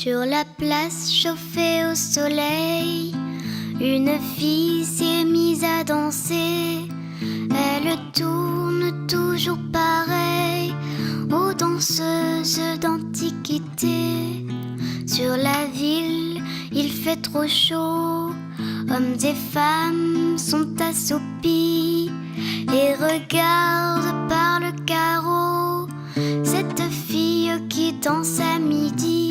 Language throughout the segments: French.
Sur la place chauffée au soleil, une fille s'est mise à danser. Elle tourne toujours pareil aux danseuses d'antiquité. Sur la ville, il fait trop chaud. Hommes et femmes sont assoupis et regardent par le carreau cette fille qui danse à midi.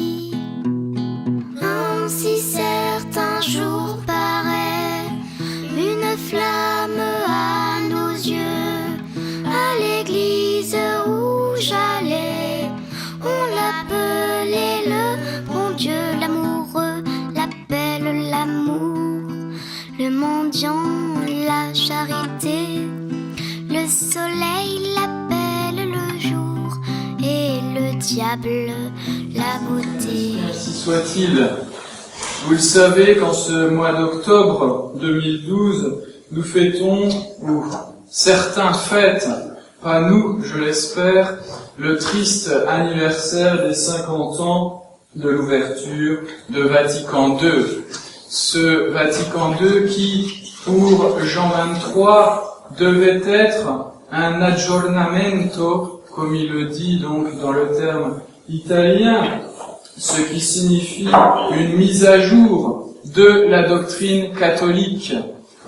Si certains jours paraît une flamme à nos yeux, à l'église où j'allais, on l'appelait le bon Dieu, l'amoureux l'appelle l'amour, le mendiant la charité, le soleil l'appelle le jour et le diable la beauté. Ainsi soit-il. Vous le savez qu'en ce mois d'octobre 2012, nous fêtons, ou certains fêtent, pas nous, je l'espère, le triste anniversaire des 50 ans de l'ouverture de Vatican II. Ce Vatican II qui, pour Jean XXIII, devait être un aggiornamento, comme il le dit donc dans le terme italien, ce qui signifie une mise à jour de la doctrine catholique.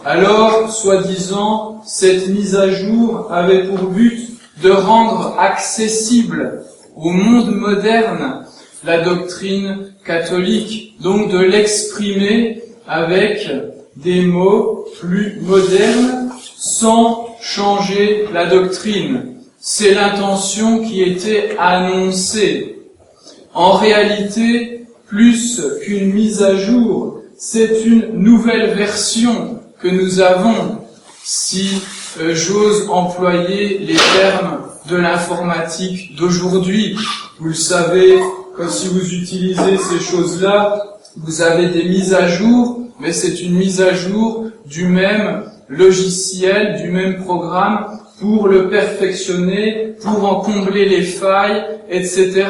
Alors, soi-disant, cette mise à jour avait pour but de rendre accessible au monde moderne la doctrine catholique, donc de l'exprimer avec des mots plus modernes sans changer la doctrine. C'est l'intention qui était annoncée. En réalité, plus qu'une mise à jour, c'est une nouvelle version que nous avons, si j'ose employer les termes de l'informatique d'aujourd'hui. Vous le savez, quand si vous utilisez ces choses-là, vous avez des mises à jour, mais c'est une mise à jour du même logiciel, du même programme, pour le perfectionner, pour en combler les failles, etc.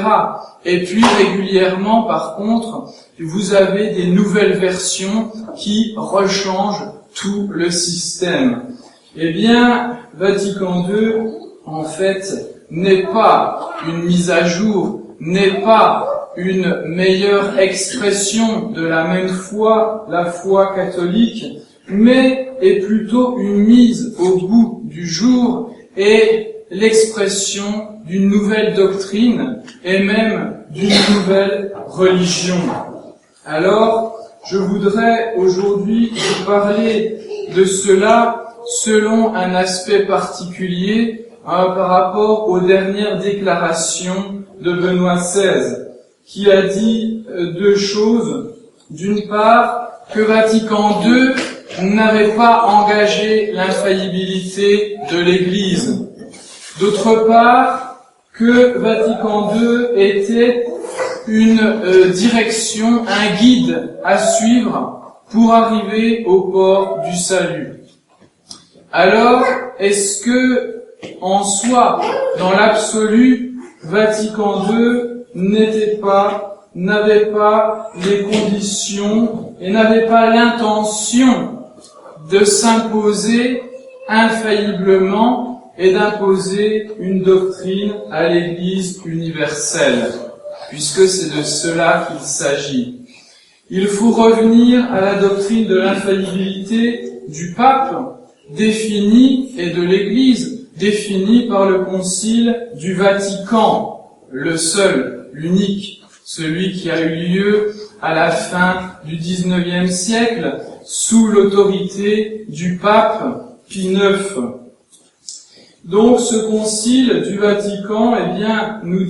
Et puis régulièrement, par contre, vous avez des nouvelles versions qui rechangent tout le système. Eh bien, Vatican II, en fait, n'est pas une mise à jour, n'est pas une meilleure expression de la même foi, la foi catholique, mais est plutôt une mise au goût du jour et l'expression d'une nouvelle doctrine et même d'une nouvelle religion. Alors, je voudrais aujourd'hui vous parler de cela selon un aspect particulier par rapport aux dernières déclarations de Benoît XVI, qui a dit deux choses. D'une part, que Vatican II n'avait pas engagé l'infaillibilité de l'Église. D'autre part, que Vatican II était une direction, un guide à suivre pour arriver au port du salut. Alors, est-ce que, en soi, dans l'absolu, Vatican II n'avait pas les conditions et n'avait pas l'intention de s'imposer infailliblement et d'imposer une doctrine à l'Église universelle, puisque c'est de cela qu'il s'agit. Il faut revenir à la doctrine de l'infaillibilité du pape, définie, et de l'Église, définie par le Concile du Vatican, le seul, l'unique, celui qui a eu lieu à la fin du XIXe siècle, sous l'autorité du pape Pie IX. Donc ce concile du Vatican, nous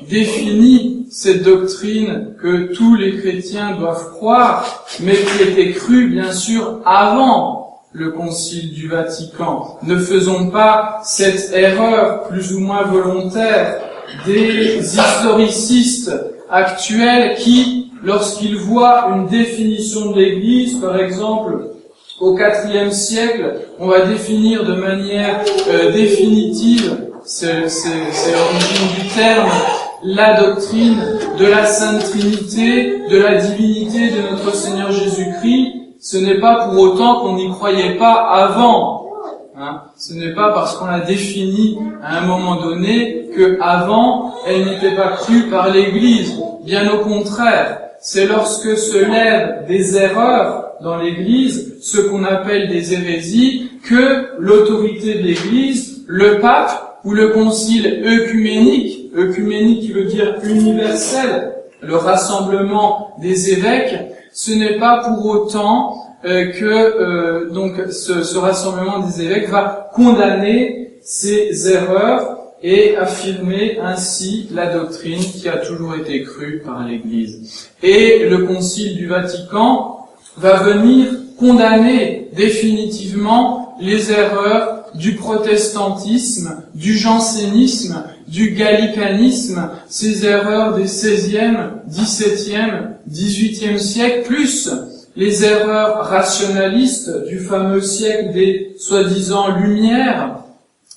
définit cette doctrine que tous les chrétiens doivent croire, mais qui était crue bien sûr avant le concile du Vatican. Ne faisons pas cette erreur plus ou moins volontaire des historicistes actuels qui, lorsqu'ils voient une définition de l'Église, par exemple, au IVe siècle, on va définir de manière définitive, c'est l'origine du terme, la doctrine de la Sainte Trinité, de la divinité de notre Seigneur Jésus-Christ, ce n'est pas pour autant qu'on n'y croyait pas avant. Ce n'est pas parce qu'on l'a définie à un moment donné que avant elle n'était pas crue par l'Église. Bien au contraire, c'est lorsque se lèvent des erreurs dans l'Église, ce qu'on appelle des hérésies, que l'autorité de l'Église, le pape ou le concile œcuménique qui veut dire universel, le rassemblement des évêques, ce n'est pas pour autant que ce rassemblement des évêques va condamner ces erreurs et affirmer ainsi la doctrine qui a toujours été crue par l'Église. Et le Concile du Vatican va venir condamner définitivement les erreurs du protestantisme, du jansénisme, du gallicanisme, ces erreurs des XVIe, XVIIe, XVIIIe siècle, plus les erreurs rationalistes du fameux siècle des soi-disant Lumières,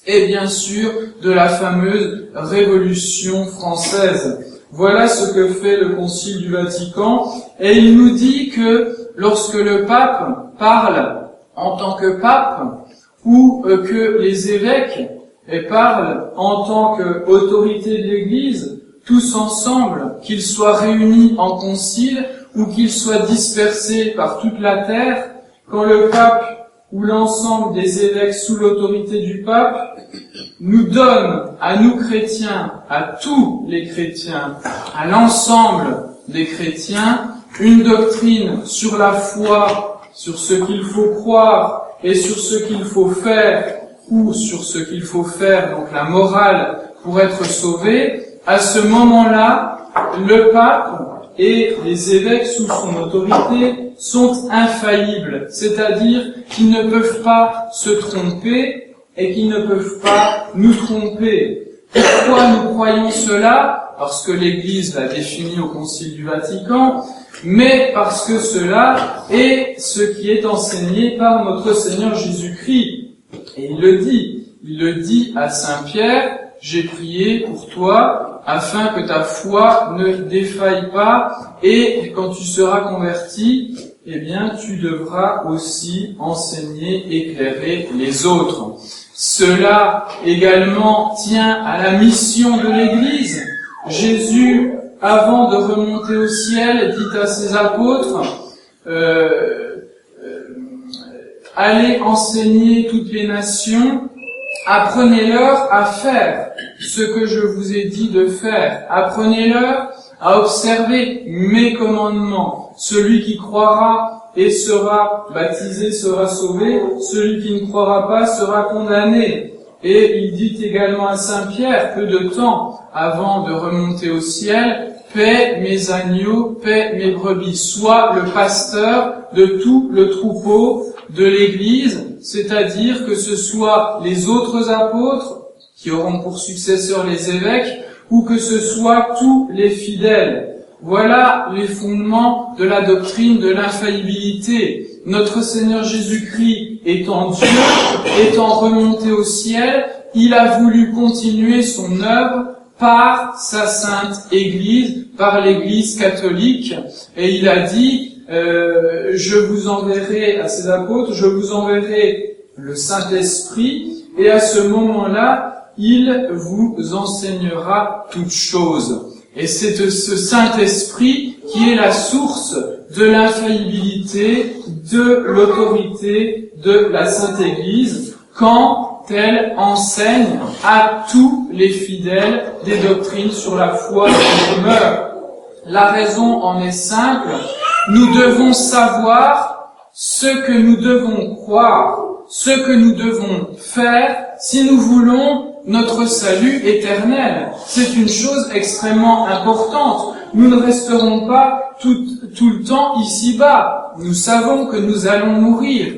et bien sûr de la fameuse Révolution française. Voilà ce que fait le Concile du Vatican, et il nous dit que lorsque le pape parle en tant que pape, ou que les évêques parlent en tant qu'autorité de l'Église, tous ensemble, qu'ils soient réunis en concile ou qu'ils soient dispersés par toute la terre, quand le pape ou l'ensemble des évêques sous l'autorité du pape nous donne à nous chrétiens, à tous les chrétiens, à l'ensemble des chrétiens, une doctrine sur la foi, sur ce qu'il faut croire, et sur ce qu'il faut faire, ou sur ce qu'il faut faire, donc la morale, pour être sauvé, à ce moment-là, le pape et les évêques sous son autorité sont infaillibles, c'est-à-dire qu'ils ne peuvent pas se tromper et qu'ils ne peuvent pas nous tromper. Pourquoi nous croyons cela? Parce que l'Église l'a défini au Concile du Vatican, mais parce que cela est ce qui est enseigné par notre Seigneur Jésus-Christ. Et il le dit à Saint Pierre, « J'ai prié pour toi, afin que ta foi ne défaille pas, et quand tu seras converti, eh bien, tu devras aussi enseigner, éclairer les autres. » Cela également tient à la mission de l'Église. Jésus, avant de remonter au ciel, dit à ses apôtres, allez enseigner toutes les nations, apprenez-leur à faire ce que je vous ai dit de faire. Apprenez-leur à observer mes commandements. Celui qui croira et sera baptisé sera sauvé, celui qui ne croira pas sera condamné. Et il dit également à Saint Pierre, peu de temps avant de remonter au ciel, paie mes agneaux, paie mes brebis, sois le pasteur de tout le troupeau de l'Église, c'est-à-dire que ce soit les autres apôtres qui auront pour successeurs les évêques, ou que ce soit tous les fidèles. Voilà les fondements de la doctrine de l'infaillibilité. Notre Seigneur Jésus-Christ étant Dieu, étant remonté au ciel, il a voulu continuer son œuvre par sa sainte Église, par l'Église catholique, et il a dit, je vous enverrai à ses apôtres, je vous enverrai le Saint-Esprit, et à ce moment-là, il vous enseignera toutes choses. Et c'est ce Saint-Esprit qui est la source de l'infaillibilité, de l'autorité de la Sainte Église, quand elle enseigne à tous les fidèles des doctrines sur la foi qui meurt. La raison en est simple, nous devons savoir ce que nous devons croire, ce que nous devons faire si nous voulons notre salut éternel. C'est une chose extrêmement importante. Nous ne resterons pas tout le temps ici-bas. Nous savons que nous allons mourir.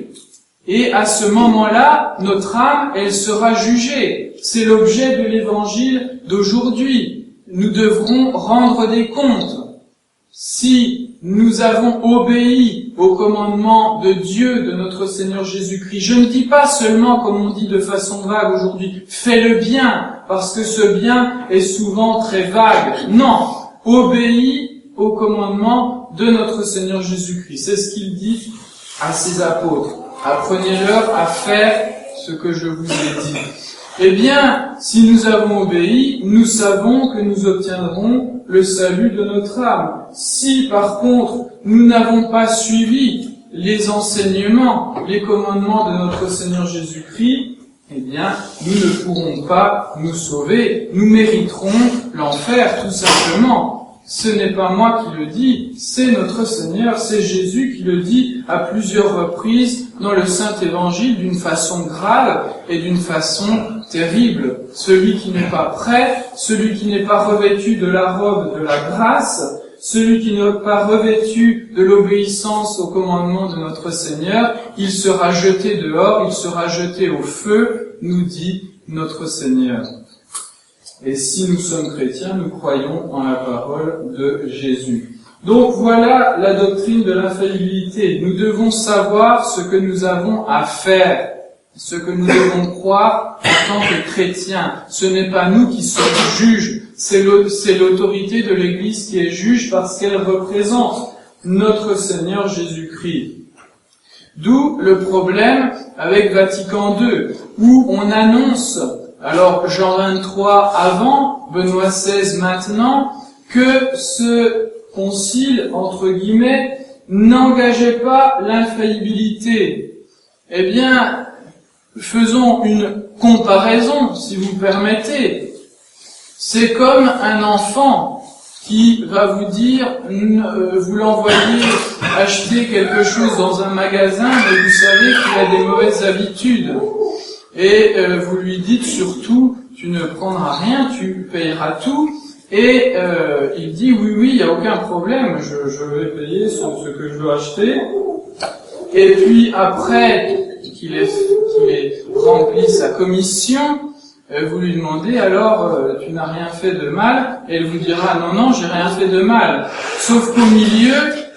Et à ce moment-là, notre âme, elle sera jugée. C'est l'objet de l'évangile d'aujourd'hui. Nous devrons rendre des comptes. Si nous avons obéi au commandement de Dieu, de notre Seigneur Jésus-Christ, je ne dis pas seulement, comme on dit de façon vague aujourd'hui, fais le bien, parce que ce bien est souvent très vague. Non, obéit au commandement de notre Seigneur Jésus-Christ. C'est ce qu'il dit à ses apôtres. Apprenez-leur à faire ce que je vous ai dit. Eh bien, si nous avons obéi, nous savons que nous obtiendrons le salut de notre âme. Si, par contre, nous n'avons pas suivi les enseignements, les commandements de notre Seigneur Jésus-Christ, eh bien, nous ne pourrons pas nous sauver. Nous mériterons l'enfer, tout simplement. Ce n'est pas moi qui le dis, c'est notre Seigneur, c'est Jésus qui le dit à plusieurs reprises dans le Saint-Évangile d'une façon grave et d'une façon terrible. Celui qui n'est pas prêt, celui qui n'est pas revêtu de la robe de la grâce, celui qui n'est pas revêtu de l'obéissance au commandement de notre Seigneur, il sera jeté dehors, il sera jeté au feu, nous dit notre Seigneur. Et si nous sommes chrétiens, nous croyons en la parole de Jésus. Donc voilà la doctrine de l'infaillibilité. Nous devons savoir ce que nous avons à faire, ce que nous devons croire en tant que chrétiens. Ce n'est pas nous qui sommes juges, c'est l'autorité de l'Église qui est juge parce qu'elle représente notre Seigneur Jésus-Christ. D'où le problème avec Vatican II, où on annonce, alors Jean 23 avant, Benoît XVI maintenant, que ce concile, entre guillemets, n'engageait pas l'infaillibilité. Eh bien, faisons une comparaison, si vous permettez. C'est comme un enfant qui va vous dire, vous l'envoyez acheter quelque chose dans un magasin, mais vous savez qu'il a des mauvaises habitudes. Et vous lui dites surtout, tu ne prendras rien, tu payeras tout. Et il dit, oui, il n'y a aucun problème, je vais payer ce que je veux acheter. Et puis après qu'il ait rempli sa commission, vous lui demandez, alors, tu n'as rien fait de mal, et elle vous dira, non, j'ai rien fait de mal. Sauf qu'au milieu,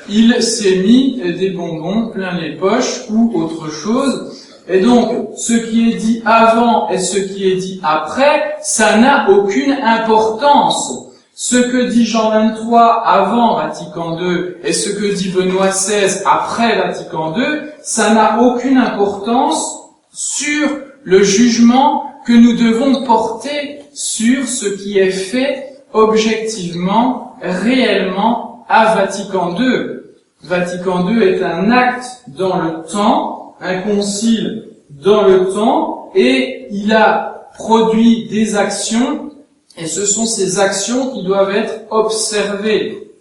il s'est mis des bonbons plein les poches ou autre chose. Et donc, ce qui est dit avant et ce qui est dit après, ça n'a aucune importance. Ce que dit Jean 23 avant Vatican II et ce que dit Benoît XVI après Vatican II, ça n'a aucune importance sur le jugement que nous devons porter sur ce qui est fait objectivement, réellement à Vatican II. Vatican II est un acte dans le temps, un concile dans le temps, et il a produit des actions, et ce sont ces actions qui doivent être observées.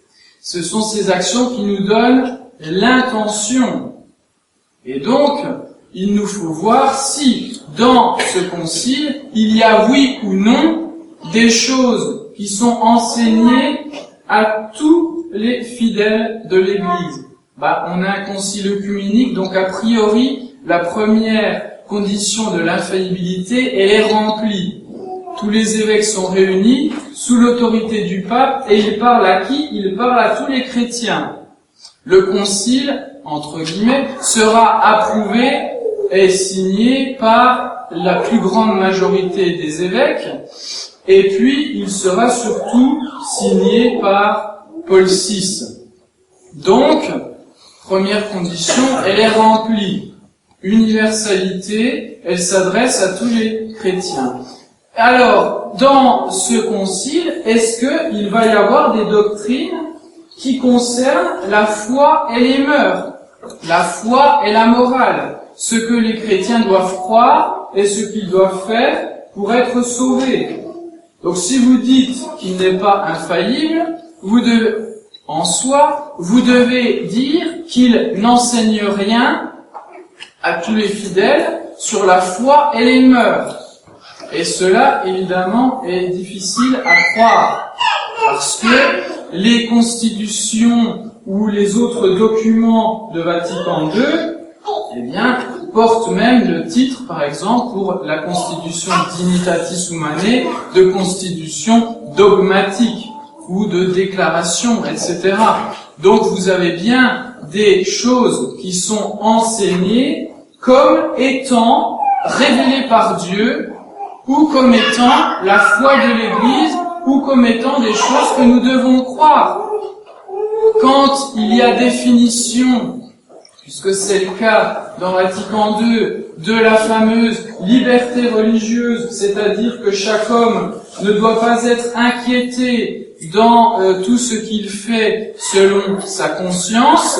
Ce sont ces actions qui nous donnent l'intention. Et donc, il nous faut voir si, dans ce concile, il y a oui ou non des choses qui sont enseignées à tous les fidèles de l'Église. On a un concile œcuménique, donc a priori, la première condition de l'infaillibilité, elle est remplie. Tous les évêques sont réunis sous l'autorité du pape, et il parle à qui? Il parle à tous les chrétiens. Le concile, entre guillemets, sera approuvé et signé par la plus grande majorité des évêques, et puis il sera surtout signé par Paul VI. Donc, première condition, elle est remplie. Universalité, elle s'adresse à tous les chrétiens. Alors, dans ce concile, est-ce qu'il va y avoir des doctrines qui concernent la foi et les mœurs, la foi et la morale, ce que les chrétiens doivent croire et ce qu'ils doivent faire pour être sauvés? Donc si vous dites qu'il n'est pas infaillible, vous devez dire qu'il n'enseigne rien à tous les fidèles sur la foi et les mœurs. Et cela, évidemment, est difficile à croire, parce que les constitutions ou les autres documents de Vatican II, portent même le titre, par exemple, pour la Constitution Dignitatis Humanae, de constitution dogmatique ou de déclaration, etc. Donc vous avez bien des choses qui sont enseignées comme étant révélées par Dieu, ou comme étant la foi de l'Église ou comme étant des choses que nous devons croire. Quand il y a définition, puisque c'est le cas dans Vatican II, de la fameuse liberté religieuse, c'est-à-dire que chaque homme ne doit pas être inquiété dans tout ce qu'il fait selon sa conscience,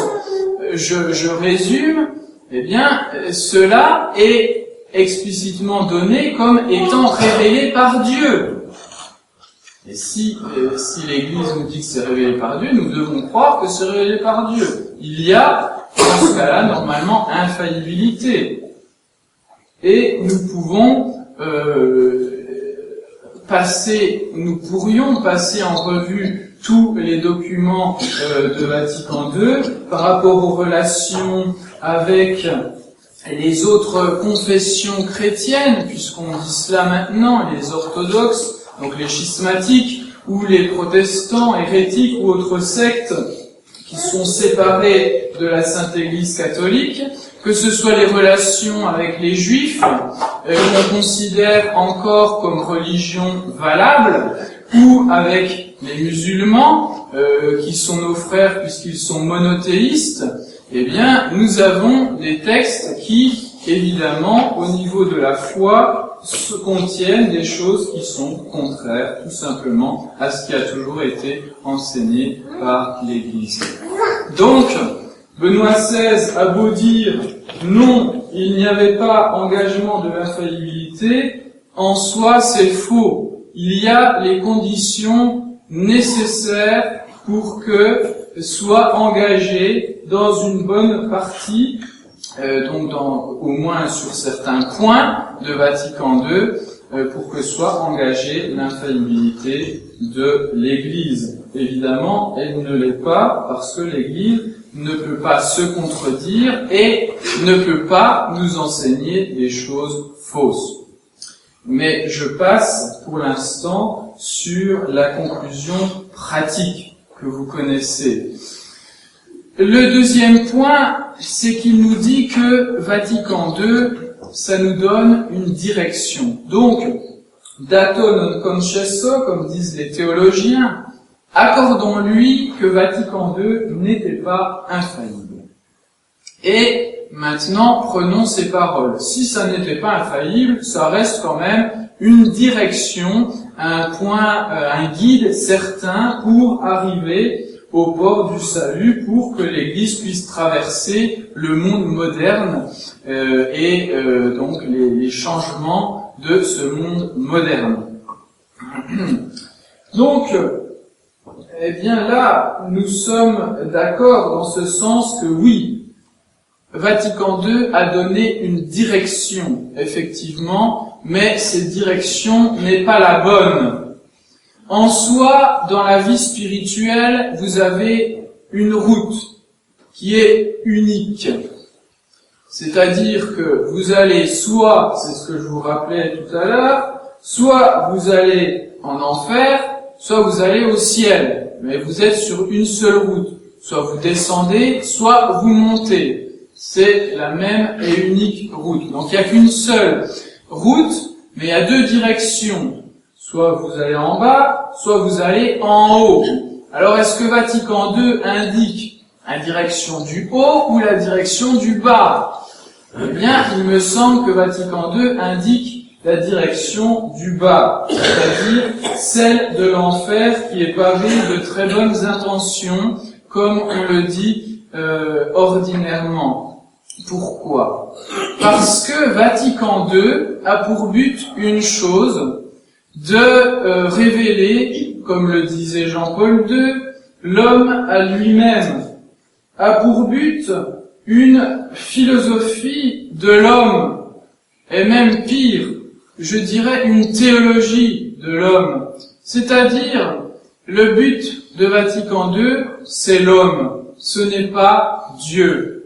je résume, eh bien, cela est explicitement donné comme étant révélé par Dieu. Et si l'Église nous dit que c'est révélé par Dieu, nous devons croire que c'est révélé par Dieu. Il y a, dans ce cas-là, normalement, infaillibilité. Et nous pouvons nous pourrions passer en revue tous les documents de Vatican II par rapport aux relations avec les autres confessions chrétiennes, puisqu'on dit cela maintenant, les orthodoxes, donc les schismatiques, ou les protestants, hérétiques ou autres sectes qui sont séparés de la Sainte Église catholique, que ce soit les relations avec les Juifs, qu'on considère encore comme religion valable, ou avec les musulmans, qui sont nos frères puisqu'ils sont monothéistes, eh bien, nous avons des textes qui, évidemment, au niveau de la foi, contiennent des choses qui sont contraires, tout simplement, à ce qui a toujours été enseigné par l'Église. Donc, Benoît XVI a beau dire non, il n'y avait pas engagement de l'infaillibilité, en soi c'est faux. Il y a les conditions nécessaires pour que soit engagé dans une bonne partie, donc au moins sur certains points de Vatican II, pour que soit engagée l'infaillibilité de l'Église. Évidemment, elle ne l'est pas parce que l'Église ne peut pas se contredire et ne peut pas nous enseigner des choses fausses. Mais je passe pour l'instant sur la conclusion pratique que vous connaissez. Le deuxième point, c'est qu'il nous dit que Vatican II, ça nous donne une direction. Donc, dato non concesso, comme disent les théologiens, accordons-lui que Vatican II n'était pas infaillible. Et maintenant, prenons ces paroles. Si ça n'était pas infaillible, ça reste quand même une direction, un point, un guide certain pour arriver au port du salut, pour que l'Église puisse traverser le monde moderne et donc les changements de ce monde moderne. Donc, eh bien là, nous sommes d'accord dans ce sens que oui, Vatican II a donné une direction, effectivement, mais cette direction n'est pas la bonne. En soi, dans la vie spirituelle, vous avez une route qui est unique. C'est-à-dire que vous allez soit, c'est ce que je vous rappelais tout à l'heure, soit vous allez en enfer, soit vous allez au ciel. Mais vous êtes sur une seule route. Soit vous descendez, soit vous montez. C'est la même et unique route. Donc il n'y a qu'une seule route, mais il y a deux directions. Soit vous allez en bas, soit vous allez en haut. Alors est-ce que Vatican II indique la direction du haut ou la direction du bas? Eh bien, il me semble que Vatican II indique la direction du bas, c'est-à-dire celle de l'enfer qui est pavée de très bonnes intentions, comme on le dit ordinairement. Pourquoi? Parce que Vatican II a pour but une chose, de révéler, comme le disait Jean-Paul II, l'homme à lui-même, a pour but une philosophie de l'homme, et même pire, je dirais une théologie de l'homme. C'est-à-dire, le but de Vatican II, c'est l'homme, ce n'est pas Dieu.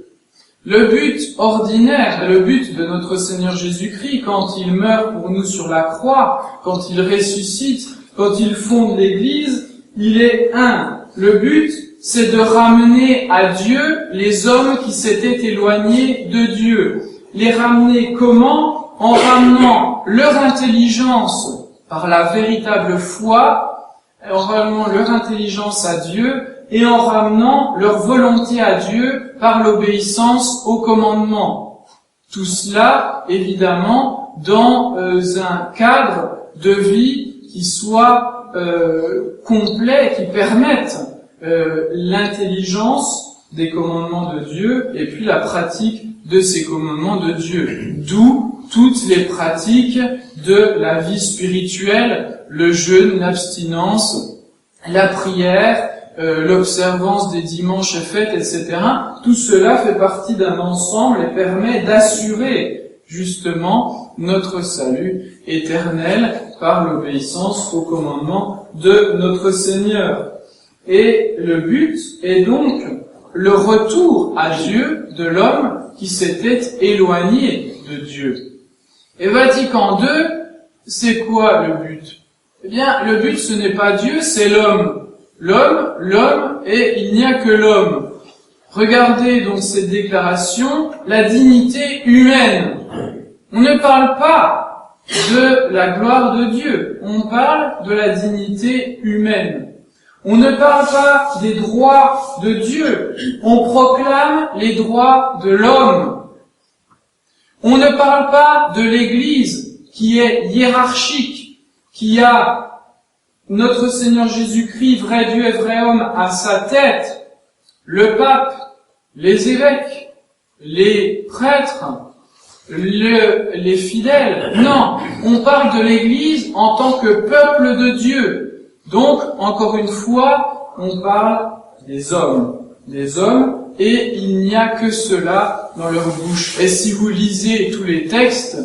Le but ordinaire, le but de notre Seigneur Jésus-Christ, quand il meurt pour nous sur la croix, quand il ressuscite, quand il fonde l'Église, il est un. Le but, c'est de ramener à Dieu les hommes qui s'étaient éloignés de Dieu. Les ramener comment? En ramenant leur intelligence par la véritable foi en ramenant leur intelligence à Dieu et en ramenant leur volonté à Dieu par l'obéissance aux commandements. Tout cela, évidemment, dans un cadre de vie qui soit complet, qui permette l'intelligence des commandements de Dieu et puis la pratique de ces commandements de Dieu. D'où toutes les pratiques de la vie spirituelle, le jeûne, l'abstinence, la prière, l'observance des dimanches et fêtes, etc. Tout cela fait partie d'un ensemble et permet d'assurer justement notre salut éternel par l'obéissance aux commandements de notre Seigneur. Et le but est donc le retour à Dieu de l'homme qui s'était éloigné de Dieu. Et Vatican II, c'est quoi le but? Eh bien, le but, ce n'est pas Dieu, c'est l'homme. L'homme, et il n'y a que l'homme. Regardez donc cette déclaration, la dignité humaine. On ne parle pas de la gloire de Dieu, on parle de la dignité humaine. On ne parle pas des droits de Dieu, on proclame les droits de l'homme. On ne parle pas de l'Église qui est hiérarchique, qui a notre Seigneur Jésus-Christ, vrai Dieu et vrai homme, à sa tête, le pape, les évêques, les prêtres, les fidèles. Non, on parle de l'Église en tant que peuple de Dieu. Donc, encore une fois, on parle des hommes, et il n'y a que cela dans leur bouche. Et si vous lisez tous les textes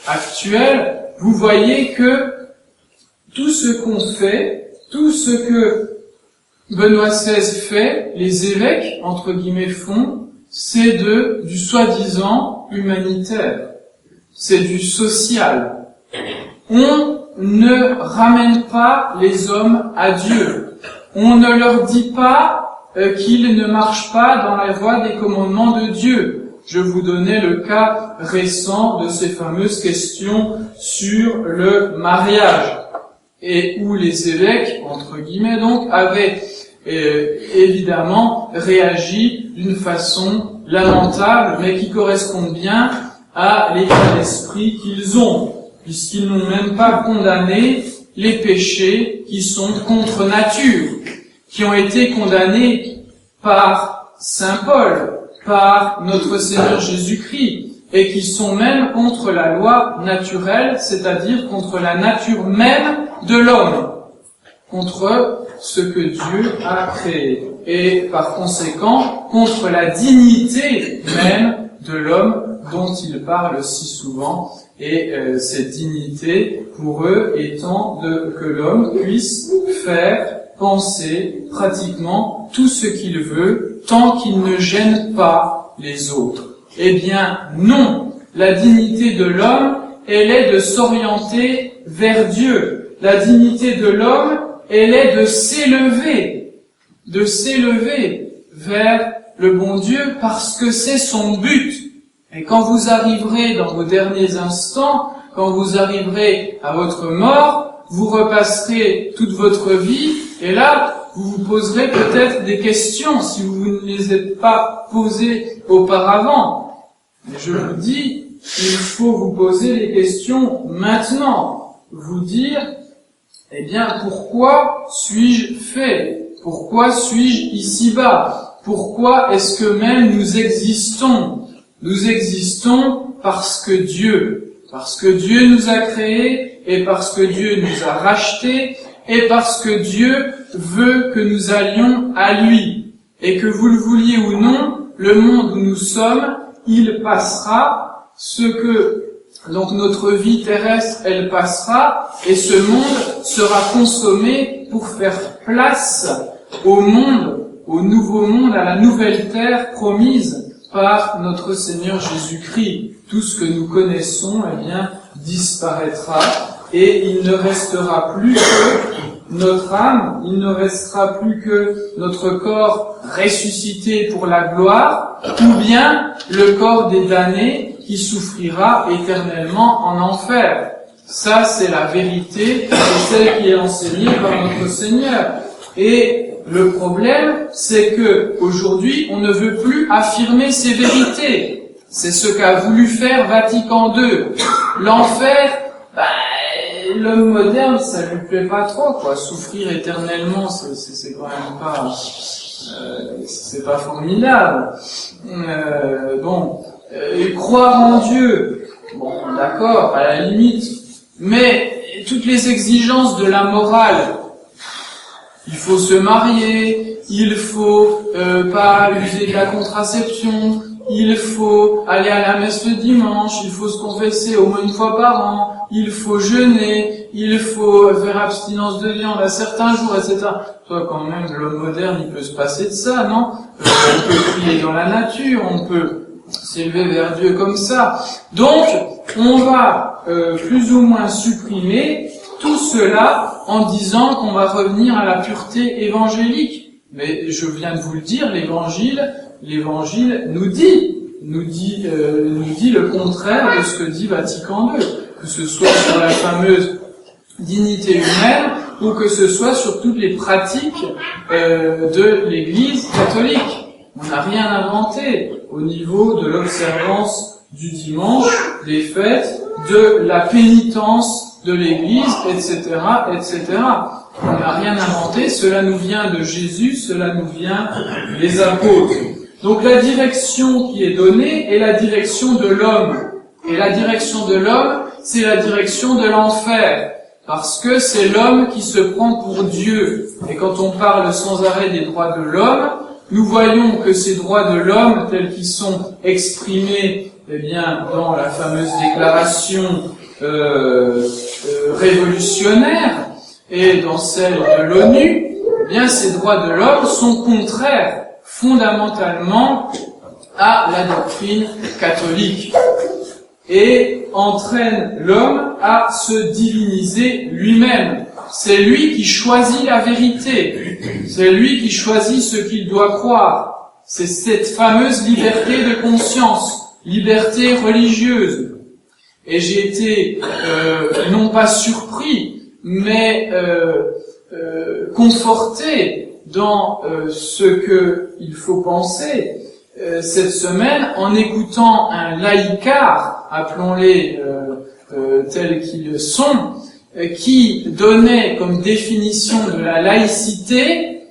actuels, vous voyez que tout ce qu'on fait, tout ce que Benoît XVI fait, les évêques, entre guillemets, font, c'est du soi-disant humanitaire. C'est du social. On ne ramène pas les hommes à Dieu. On ne leur dit pas qu'ils ne marchent pas dans la voie des commandements de Dieu. Je vous donnais le cas récent de ces fameuses questions sur le mariage, et où les évêques, entre guillemets donc, avaient évidemment réagi d'une façon lamentable, mais qui correspond bien à l'état d'esprit qu'ils ont, puisqu'ils n'ont même pas condamné les péchés qui sont contre nature, qui ont été condamnés par Saint Paul, par notre Seigneur Jésus-Christ, et qui sont même contre la loi naturelle, c'est-à-dire contre la nature même de l'homme, contre ce que Dieu a créé, et par conséquent contre la dignité même de l'homme dont il parle si souvent, et cette dignité pour eux étant que l'homme puisse faire, penser pratiquement tout ce qu'il veut tant qu'il ne gêne pas les autres. Eh bien non, la dignité de l'homme, elle est de s'orienter vers Dieu. La dignité de l'homme, elle est de s'élever vers le bon Dieu parce que c'est son but. Et quand vous arriverez dans vos derniers instants, quand vous arriverez à votre mort, vous repasserez toute votre vie et là, vous vous poserez peut-être des questions si vous ne les êtes pas posées auparavant. Mais je vous dis, il faut vous poser les questions maintenant. Vous dire, eh bien, pourquoi suis-je fait? Pourquoi suis-je ici-bas? Pourquoi est-ce que même nous existons? Nous existons parce que Dieu nous a créés et parce que Dieu nous a rachetés et parce que Dieu veut que nous allions à lui. Et que vous le vouliez ou non, le monde où nous sommes, il passera, donc notre vie terrestre, elle passera, et ce monde sera consommé pour faire place au monde, au nouveau monde, à la nouvelle terre promise par notre Seigneur Jésus-Christ. Tout ce que nous connaissons, eh bien, disparaîtra, et il ne restera plus que notre âme, il ne restera plus que notre corps ressuscité pour la gloire, ou bien le corps des damnés qui souffrira éternellement en enfer. Ça, c'est la vérité, c'est celle qui est enseignée par notre Seigneur. Et le problème, c'est que aujourd'hui, on ne veut plus affirmer ces vérités. C'est ce qu'a voulu faire Vatican II. L'enfer, l'homme moderne, ça lui plaît pas trop, quoi. Souffrir éternellement, c'est quand même pas, c'est pas formidable. Croire en Dieu, bon, d'accord, à la limite. Mais toutes les exigences de la morale, il faut se marier, il faut pas user de la contraception, il faut aller à la messe le dimanche, il faut se confesser au moins une fois par an, il faut jeûner, il faut faire abstinence de viande à certains jours, etc. Toi, quand même, l'homme moderne, il peut se passer de ça, non? On peut prier dans la nature, on peut s'élever vers Dieu comme ça. Donc, on va plus ou moins supprimer tout cela en disant qu'on va revenir à la pureté évangélique. Mais je viens de vous le dire, l'évangile nous dit le contraire de ce que dit Vatican II, que ce soit sur la fameuse dignité humaine ou que ce soit sur toutes les pratiques de l'Église catholique. On n'a rien inventé au niveau de l'observance du dimanche, des fêtes, de la pénitence de l'Église, etc., etc. On n'a rien inventé, cela nous vient de Jésus, cela nous vient des apôtres. Donc la direction qui est donnée est la direction de l'homme. Et la direction de l'homme, c'est la direction de l'enfer. Parce que c'est l'homme qui se prend pour Dieu. Et quand on parle sans arrêt des droits de l'homme, nous voyons que ces droits de l'homme, tels qu'ils sont exprimés, dans la fameuse déclaration révolutionnaire et dans celle de l'ONU, ces droits de l'homme sont contraires fondamentalement à la doctrine catholique et entraînent l'homme à se diviniser lui-même. C'est lui qui choisit la vérité, c'est lui qui choisit ce qu'il doit croire. C'est cette fameuse liberté de conscience, liberté religieuse. Et j'ai été non pas surpris, mais conforté dans ce qu'il faut penser cette semaine en écoutant un laïcard, appelons-les tels qu'ils sont, qui donnait comme définition de la laïcité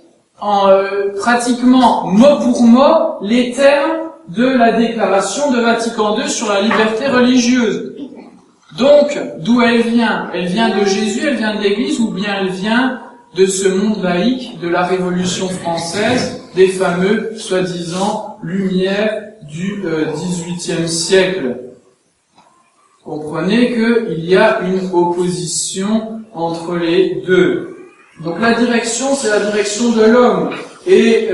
pratiquement mot pour mot les termes de la déclaration de Vatican II sur la liberté religieuse. Donc, d'où elle vient? Elle vient de Jésus, elle vient de l'Église, ou bien elle vient de ce monde laïque, de la Révolution française, des fameux, soi-disant, lumières du XVIIIe siècle. Comprenez qu'il y a une opposition entre les deux. Donc la direction, c'est la direction de l'homme. Et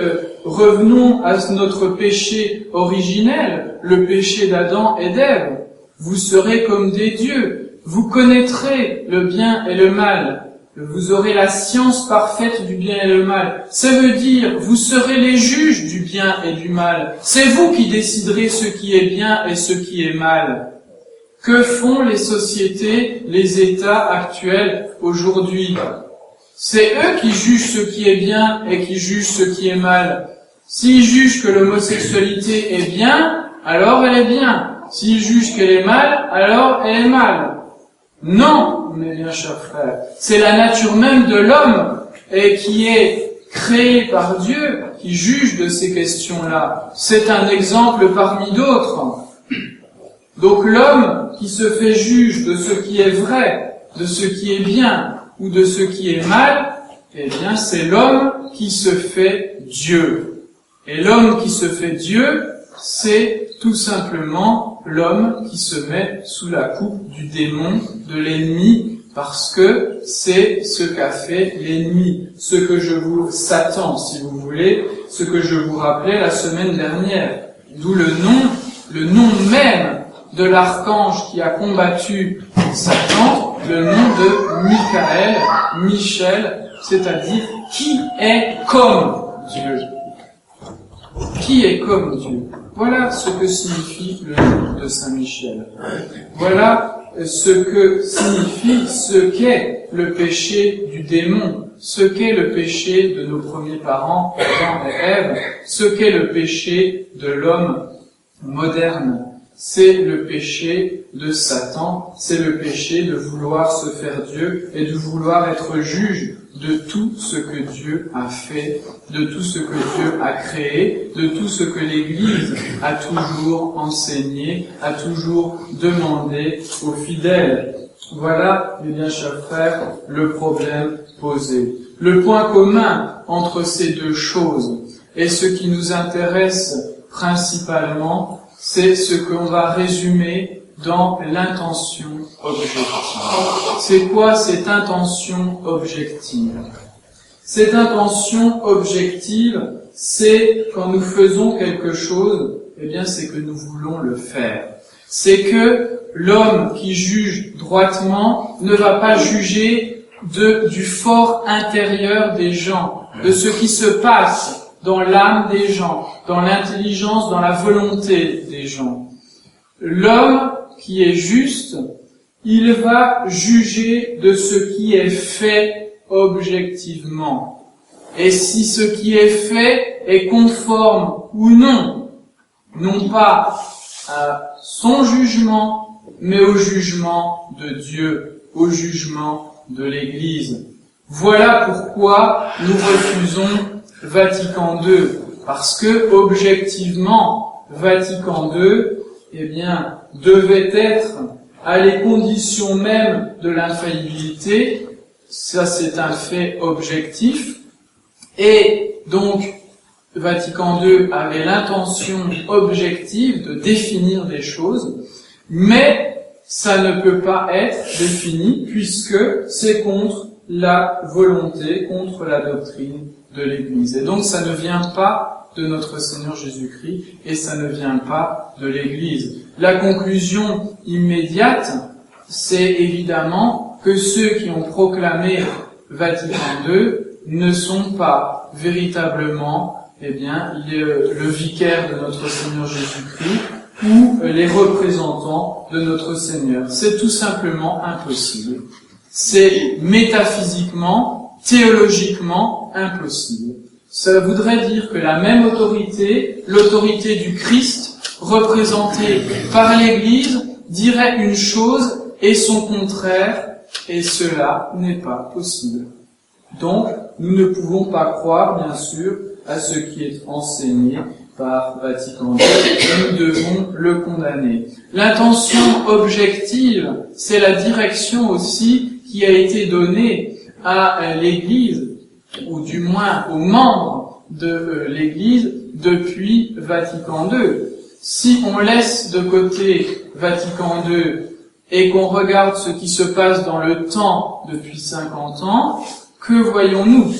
revenons à notre péché originel, le péché d'Adam et d'Ève. Vous serez comme des dieux, vous connaîtrez le bien et le mal, vous aurez la science parfaite du bien et le mal. Ça veut dire, vous serez les juges du bien et du mal. C'est vous qui déciderez ce qui est bien et ce qui est mal. Que font les sociétés, les États actuels aujourd'hui? C'est eux qui jugent ce qui est bien et qui jugent ce qui est mal. S'ils jugent que l'homosexualité est bien, alors elle est bien. S'ils jugent qu'elle est mal, alors elle est mal. Non, mes bien chers frères, c'est la nature même de l'homme et qui est créée par Dieu qui juge de ces questions-là. C'est un exemple parmi d'autres. Donc l'homme qui se fait juge de ce qui est vrai, de ce qui est bien ou de ce qui est mal, c'est l'homme qui se fait Dieu. Et l'homme qui se fait Dieu, c'est tout simplement l'homme qui se met sous la coupe du démon, de l'ennemi, parce que c'est ce qu'a fait l'ennemi, Satan, si vous voulez, ce que je vous rappelais la semaine dernière. D'où le nom même de l'archange qui a combattu Satan, le nom de Michel, c'est-à-dire qui est comme Dieu. Qui est comme Dieu? Voilà ce que signifie le nom de Saint Michel. Voilà ce que signifie, ce qu'est le péché du démon, ce qu'est le péché de nos premiers parents, Adam et Ève, ce qu'est le péché de l'homme moderne. C'est le péché de Satan, c'est le péché de vouloir se faire Dieu et de vouloir être juge de tout ce que Dieu a fait, de tout ce que Dieu a créé, de tout ce que l'Église a toujours enseigné, a toujours demandé aux fidèles. Voilà, mes bien chers frères, le problème posé. Le point commun entre ces deux choses et ce qui nous intéresse principalement, c'est ce qu'on va résumer dans l'intention objective. C'est quoi cette intention objective? Cette intention objective, c'est quand nous faisons quelque chose, eh bien c'est que nous voulons le faire. C'est que l'homme qui juge droitement ne va pas juger du fort intérieur des gens, de ce qui se passe dans l'âme des gens, dans l'intelligence, dans la volonté des gens. L'homme qui est juste, il va juger de ce qui est fait objectivement. Et si ce qui est fait est conforme ou non, non pas à son jugement, mais au jugement de Dieu, au jugement de l'Église. Voilà pourquoi nous refusons Vatican II, parce que objectivement, Vatican II, eh bien, devait être à les conditions même de l'infaillibilité. Ça, c'est un fait objectif. Et donc, Vatican II avait l'intention objective de définir des choses, mais ça ne peut pas être défini puisque c'est contre la volonté, contre la doctrine de l'Église. Et donc, ça ne vient pas de notre Seigneur Jésus-Christ et ça ne vient pas de l'Église. La conclusion immédiate, c'est évidemment que ceux qui ont proclamé Vatican II ne sont pas véritablement, eh bien, le vicaire de notre Seigneur Jésus-Christ ou les représentants de notre Seigneur. C'est tout simplement impossible. C'est métaphysiquement, théologiquement impossible. Ça voudrait dire que la même autorité, l'autorité du Christ, représentée par l'Église, dirait une chose et son contraire, et cela n'est pas possible. Donc, nous ne pouvons pas croire, bien sûr, à ce qui est enseigné par Vatican II, et nous devons le condamner. L'intention objective, c'est la direction aussi qui a été donnée à l'Église, ou du moins aux membres de l'Église depuis Vatican II. Si on laisse de côté Vatican II et qu'on regarde ce qui se passe dans le temps depuis 50 ans, que voyons-nous?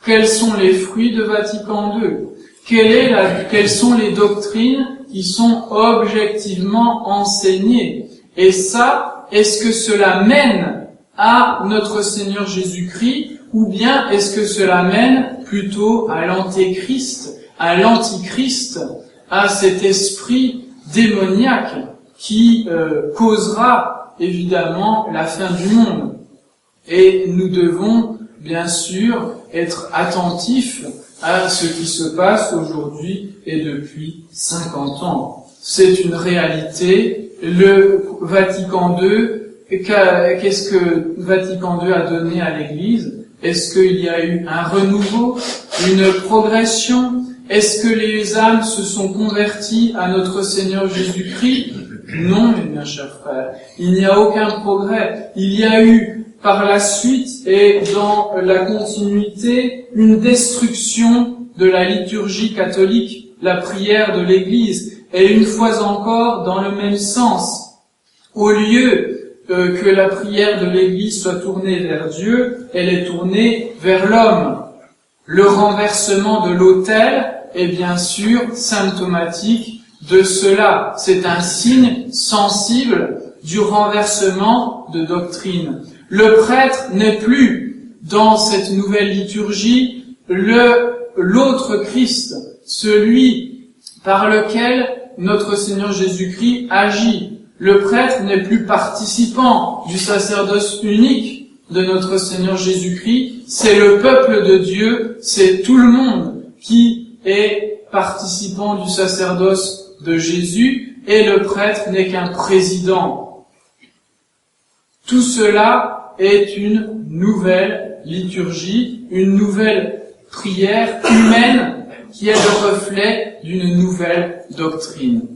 Quels sont les fruits de Vatican II? Quelles sont les doctrines qui sont objectivement enseignées? Et ça, est-ce que cela mène à notre Seigneur Jésus-Christ, ou bien est-ce que cela mène plutôt à l'antéchrist, à l'antichrist, à cet esprit démoniaque qui causera évidemment la fin du monde? Et nous devons bien sûr être attentifs à ce qui se passe aujourd'hui et depuis 50 ans. C'est une réalité. Le Vatican II, qu'est-ce que Vatican II a donné à l'Église? Est-ce qu'il y a eu un renouveau, une progression? Est-ce que les âmes se sont converties à notre Seigneur Jésus-Christ? Non, mes bien chers frères, il n'y a aucun progrès. Il y a eu par la suite et dans la continuité une destruction de la liturgie catholique, la prière de l'Église, et une fois encore dans le même sens. Au lieu que la prière de l'Église soit tournée vers Dieu, elle est tournée vers l'homme. Le renversement de l'autel est bien sûr symptomatique de cela. C'est un signe sensible du renversement de doctrine. Le prêtre n'est plus dans cette nouvelle liturgie l'autre Christ, celui par lequel notre Seigneur Jésus-Christ agit. Le prêtre n'est plus participant du sacerdoce unique de notre Seigneur Jésus-Christ, c'est le peuple de Dieu, c'est tout le monde qui est participant du sacerdoce de Jésus, et le prêtre n'est qu'un président. Tout cela est une nouvelle liturgie, une nouvelle prière humaine qui est le reflet d'une nouvelle doctrine.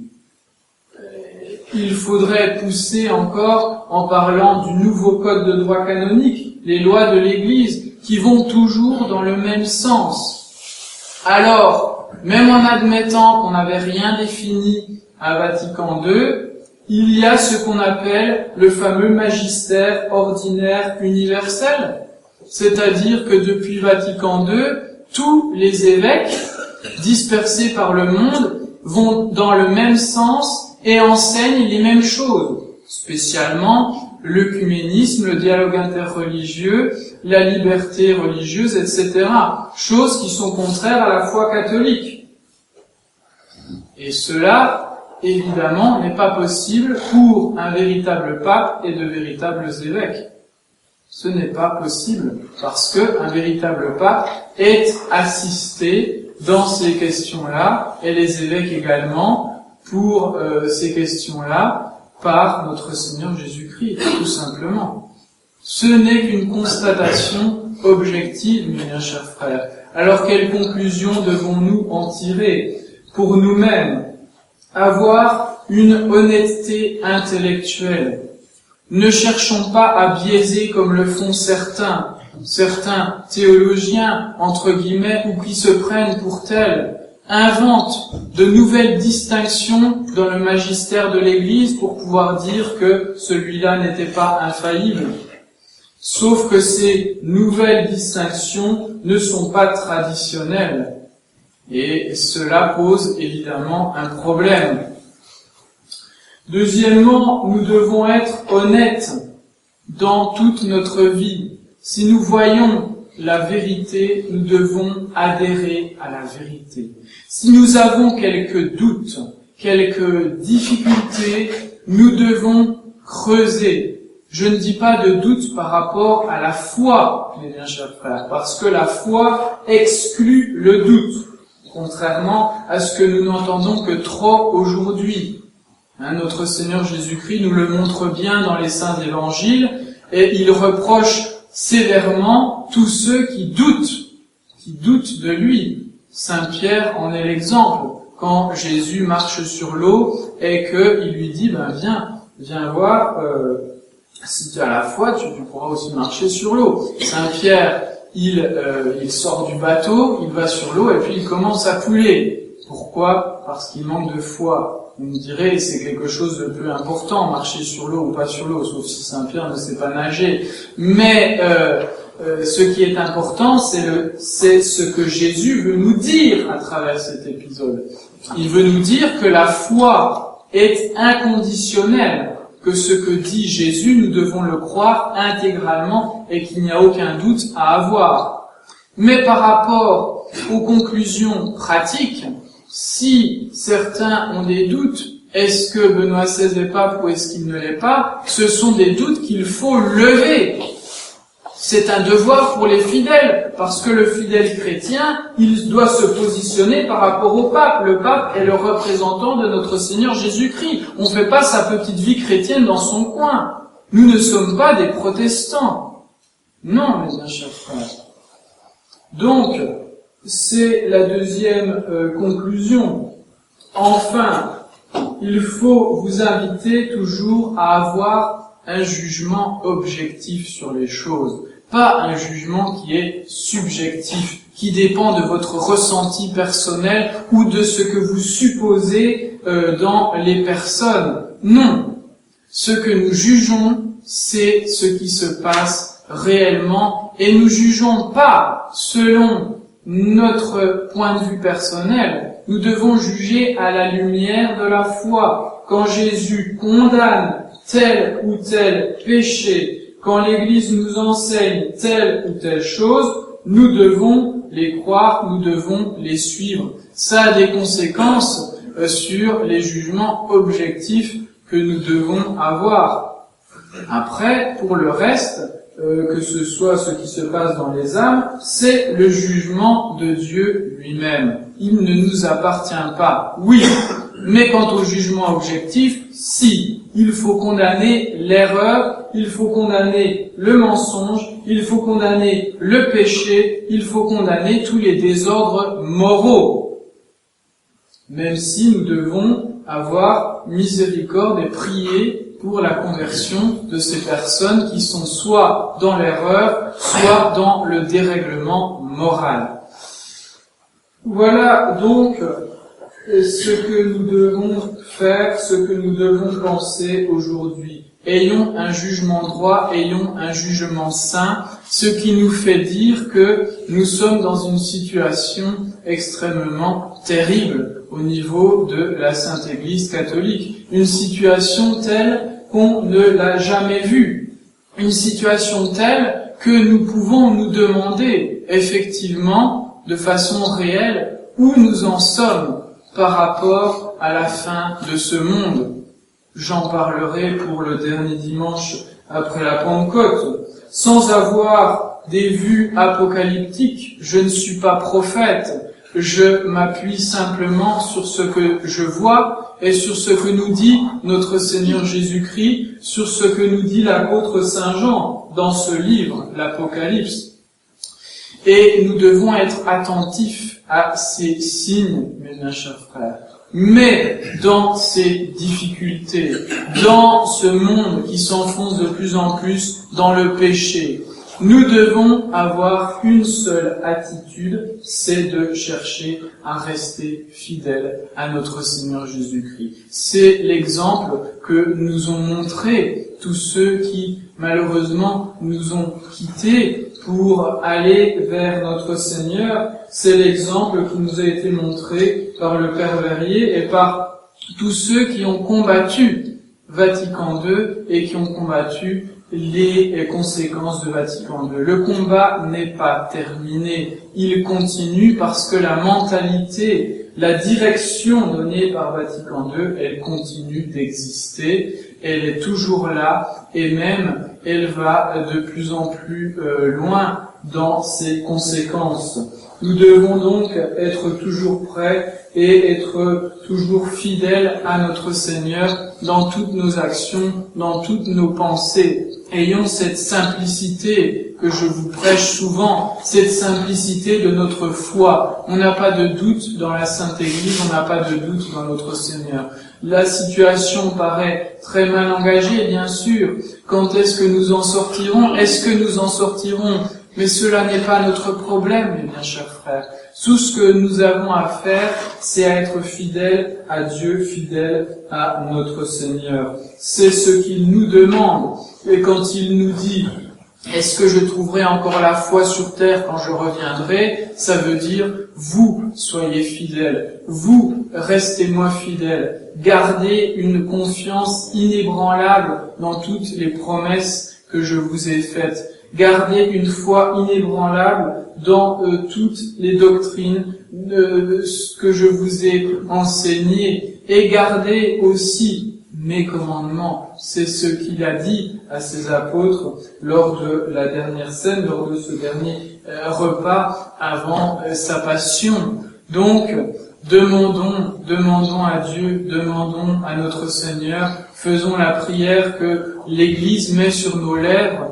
Il faudrait pousser encore en parlant du nouveau code de droit canonique, les lois de l'Église, qui vont toujours dans le même sens. Alors, même en admettant qu'on n'avait rien défini à Vatican II, il y a ce qu'on appelle le fameux magistère ordinaire universel, c'est-à-dire que depuis Vatican II, tous les évêques dispersés par le monde vont dans le même sens et enseignent les mêmes choses, spécialement l'œcuménisme, le dialogue interreligieux, la liberté religieuse, etc. Choses qui sont contraires à la foi catholique. Et cela, évidemment, n'est pas possible pour un véritable pape et de véritables évêques. Ce n'est pas possible, parce qu'un véritable pape est assisté dans ces questions-là, et les évêques également, pour ces questions-là, par notre Seigneur Jésus-Christ, tout simplement. Ce n'est qu'une constatation objective, mes bien chers frères. Alors, quelle conclusion devons-nous en tirer pour nous-mêmes? Avoir une honnêteté intellectuelle. Ne cherchons pas à biaiser comme le font certains théologiens, entre guillemets, ou qui se prennent pour tels, inventent de nouvelles distinctions dans le magistère de l'Église pour pouvoir dire que celui-là n'était pas infaillible. Sauf que ces nouvelles distinctions ne sont pas traditionnelles. Et cela pose évidemment un problème. Deuxièmement, nous devons être honnêtes dans toute notre vie. Si nous voyons la vérité, nous devons adhérer à la vérité. Si nous avons quelques doutes, quelques difficultés, nous devons creuser. Je ne dis pas de doute par rapport à la foi, mes bien chers frères, parce que la foi exclut le doute, contrairement à ce que nous n'entendons que trop aujourd'hui. Notre Seigneur Jésus-Christ nous le montre bien dans les saints évangiles, et il reproche sévèrement tous ceux qui doutent de lui. Saint Pierre en est l'exemple, quand Jésus marche sur l'eau et qu'il lui dit, viens voir, si tu as la foi, tu pourras aussi marcher sur l'eau. Saint Pierre, il sort du bateau, il va sur l'eau et puis il commence à couler. Pourquoi? Parce qu'il manque de foi. Vous me direz, c'est quelque chose de plus important, marcher sur l'eau ou pas sur l'eau, sauf si Saint Pierre ne sait pas nager. Mais ce qui est important, c'est ce que Jésus veut nous dire à travers cet épisode. Il veut nous dire que la foi est inconditionnelle, que ce que dit Jésus, nous devons le croire intégralement et qu'il n'y a aucun doute à avoir. Mais par rapport aux conclusions pratiques, si certains ont des doutes, est-ce que Benoît XVI est pape ou est-ce qu'il ne l'est pas? Ce sont des doutes qu'il faut lever. C'est un devoir pour les fidèles, parce que le fidèle chrétien, il doit se positionner par rapport au pape. Le pape est le représentant de notre Seigneur Jésus-Christ. On ne fait pas sa petite vie chrétienne dans son coin. Nous ne sommes pas des protestants. Non, mes bien chers frères. Donc, c'est la deuxième conclusion. Enfin, il faut vous inviter toujours à avoir un jugement objectif sur les choses, pas un jugement qui est subjectif, qui dépend de votre ressenti personnel ou de ce que vous supposez dans les personnes. Non, ce que nous jugeons, c'est ce qui se passe réellement, et nous jugeons pas selon notre point de vue personnel. Nous devons juger à la lumière de la foi. Quand Jésus condamne tel ou tel péché, quand l'Église nous enseigne telle ou telle chose, nous devons les croire, nous devons les suivre. Ça a des conséquences sur les jugements objectifs que nous devons avoir. Après, pour le reste, que ce soit ce qui se passe dans les âmes, c'est le jugement de Dieu lui-même. Il ne nous appartient pas. Oui, mais quant au jugement objectif, si, il faut condamner l'erreur, il faut condamner le mensonge, il faut condamner le péché, il faut condamner tous les désordres moraux. Même si nous devons avoir miséricorde et prier pour la conversion de ces personnes qui sont soit dans l'erreur, soit dans le dérèglement moral. Voilà donc ce que nous devons faire, ce que nous devons penser aujourd'hui. Ayons un jugement droit, ayons un jugement saint, ce qui nous fait dire que nous sommes dans une situation extrêmement terrible au niveau de la Sainte Église catholique. Une situation telle qu'on ne l'a jamais vue. Une situation telle que nous pouvons nous demander effectivement, de façon réelle, où nous en sommes par rapport à la fin de ce monde. J'en parlerai pour le dernier dimanche après la Pentecôte. Sans avoir des vues apocalyptiques, je ne suis pas prophète. Je m'appuie simplement sur ce que je vois et sur ce que nous dit notre Seigneur Jésus-Christ, sur ce que nous dit l'apôtre Saint Jean dans ce livre, l'Apocalypse. Et nous devons être attentifs à ces signes, mes bien chers frères. Mais dans ces difficultés, dans ce monde qui s'enfonce de plus en plus dans le péché, nous devons avoir une seule attitude, c'est de chercher à rester fidèles à notre Seigneur Jésus-Christ. C'est l'exemple que nous ont montré tous ceux qui, malheureusement, nous ont quittés pour aller vers notre Seigneur. C'est l'exemple qui nous a été montré par le Père Verrier et par tous ceux qui ont combattu Vatican II et qui ont combattu les conséquences de Vatican II. Le combat n'est pas terminé, il continue parce que la mentalité, la direction donnée par Vatican II, elle continue d'exister, elle est toujours là et même elle va de plus en plus loin dans ses conséquences. Nous devons donc être toujours prêts et être toujours fidèles à notre Seigneur dans toutes nos actions, dans toutes nos pensées. Ayons cette simplicité que je vous prêche souvent, cette simplicité de notre foi. On n'a pas de doute dans la Sainte Église, on n'a pas de doute dans notre Seigneur. La situation paraît très mal engagée, bien sûr. Quand est-ce que nous en sortirons? Est-ce que nous en sortirons? Mais cela n'est pas notre problème, mes bien chers frères. Tout ce que nous avons à faire, c'est à être fidèles à Dieu, fidèles à notre Seigneur. C'est ce qu'il nous demande. Et quand il nous dit « Est-ce que je trouverai encore la foi sur terre quand je reviendrai ?» Ça veut dire « Vous soyez fidèles, vous restez-moi fidèles, gardez une confiance inébranlable dans toutes les promesses que je vous ai faites. » Gardez une foi inébranlable dans toutes les doctrines que je vous ai enseignées et gardez aussi mes commandements. C'est ce qu'il a dit à ses apôtres lors de la dernière scène, lors de ce dernier repas avant sa passion. Donc, demandons à Dieu, demandons à notre Seigneur, faisons la prière que l'Église met sur nos lèvres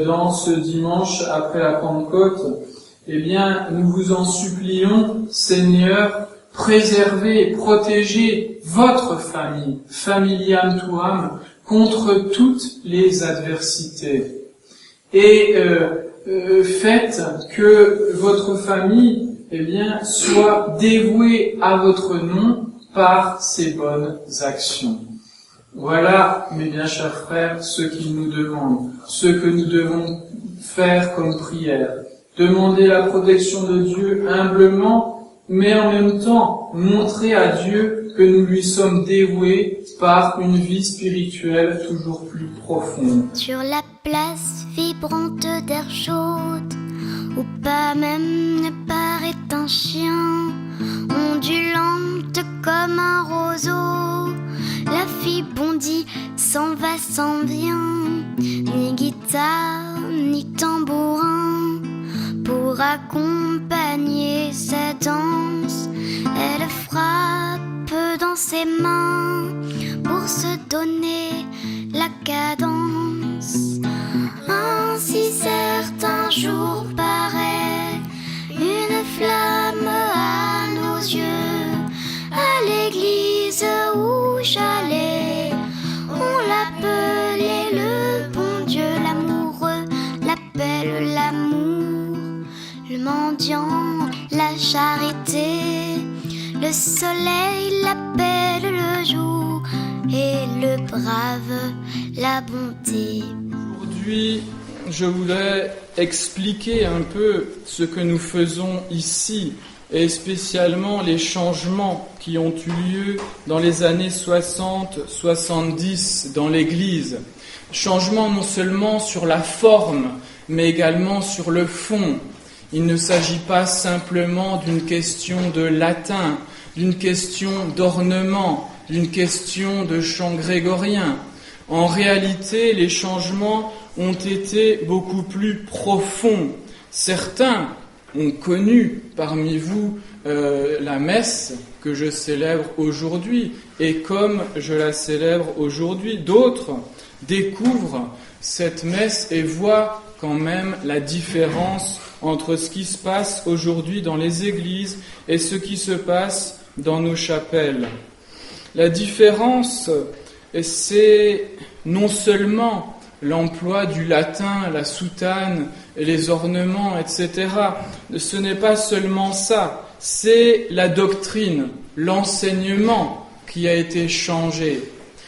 dans ce dimanche après la Pentecôte. Eh bien, nous vous en supplions, Seigneur, préservez, protégez votre famille, familiam tuam, contre toutes les adversités. Et faites que votre famille, eh bien, soit dévouée à votre nom par ses bonnes actions. Voilà, mes bien chers frères, ce qu'il nous demande, ce que nous devons faire comme prière. Demander la protection de Dieu humblement, mais en même temps montrer à Dieu que nous lui sommes dévoués par une vie spirituelle toujours plus profonde. Sur la place vibrante d'air chaude, où pas même ne paraît un chien, ondulante comme un roseau, la fille bondit, s'en va, s'en vient. Ni guitare, ni tambourin pour accompagner sa danse. Elle frappe dans ses mains pour se donner la cadence. Ainsi certains jours paraît une flamme à nos yeux. À l'église où j'allais, on l'appelait le bon Dieu. L'amoureux l'appelle l'amour, le mendiant la charité, le soleil l'appelle le jour et le brave la bonté. Aujourd'hui, je voudrais expliquer un peu ce que nous faisons ici et spécialement les changements qui ont eu lieu dans les années 60-70 dans l'Église. Changements non seulement sur la forme, mais également sur le fond. Il ne s'agit pas simplement d'une question de latin, d'une question d'ornement, d'une question de chant grégorien. En réalité, les changements ont été beaucoup plus profonds. Certains ont connu parmi vous la messe que je célèbre aujourd'hui, et comme je la célèbre aujourd'hui, d'autres découvrent cette messe et voient quand même la différence entre ce qui se passe aujourd'hui dans les églises et ce qui se passe dans nos chapelles. La différence, c'est non seulement l'emploi du latin, la soutane, les ornements, etc. Ce n'est pas seulement ça, c'est la doctrine, l'enseignement qui a été changé.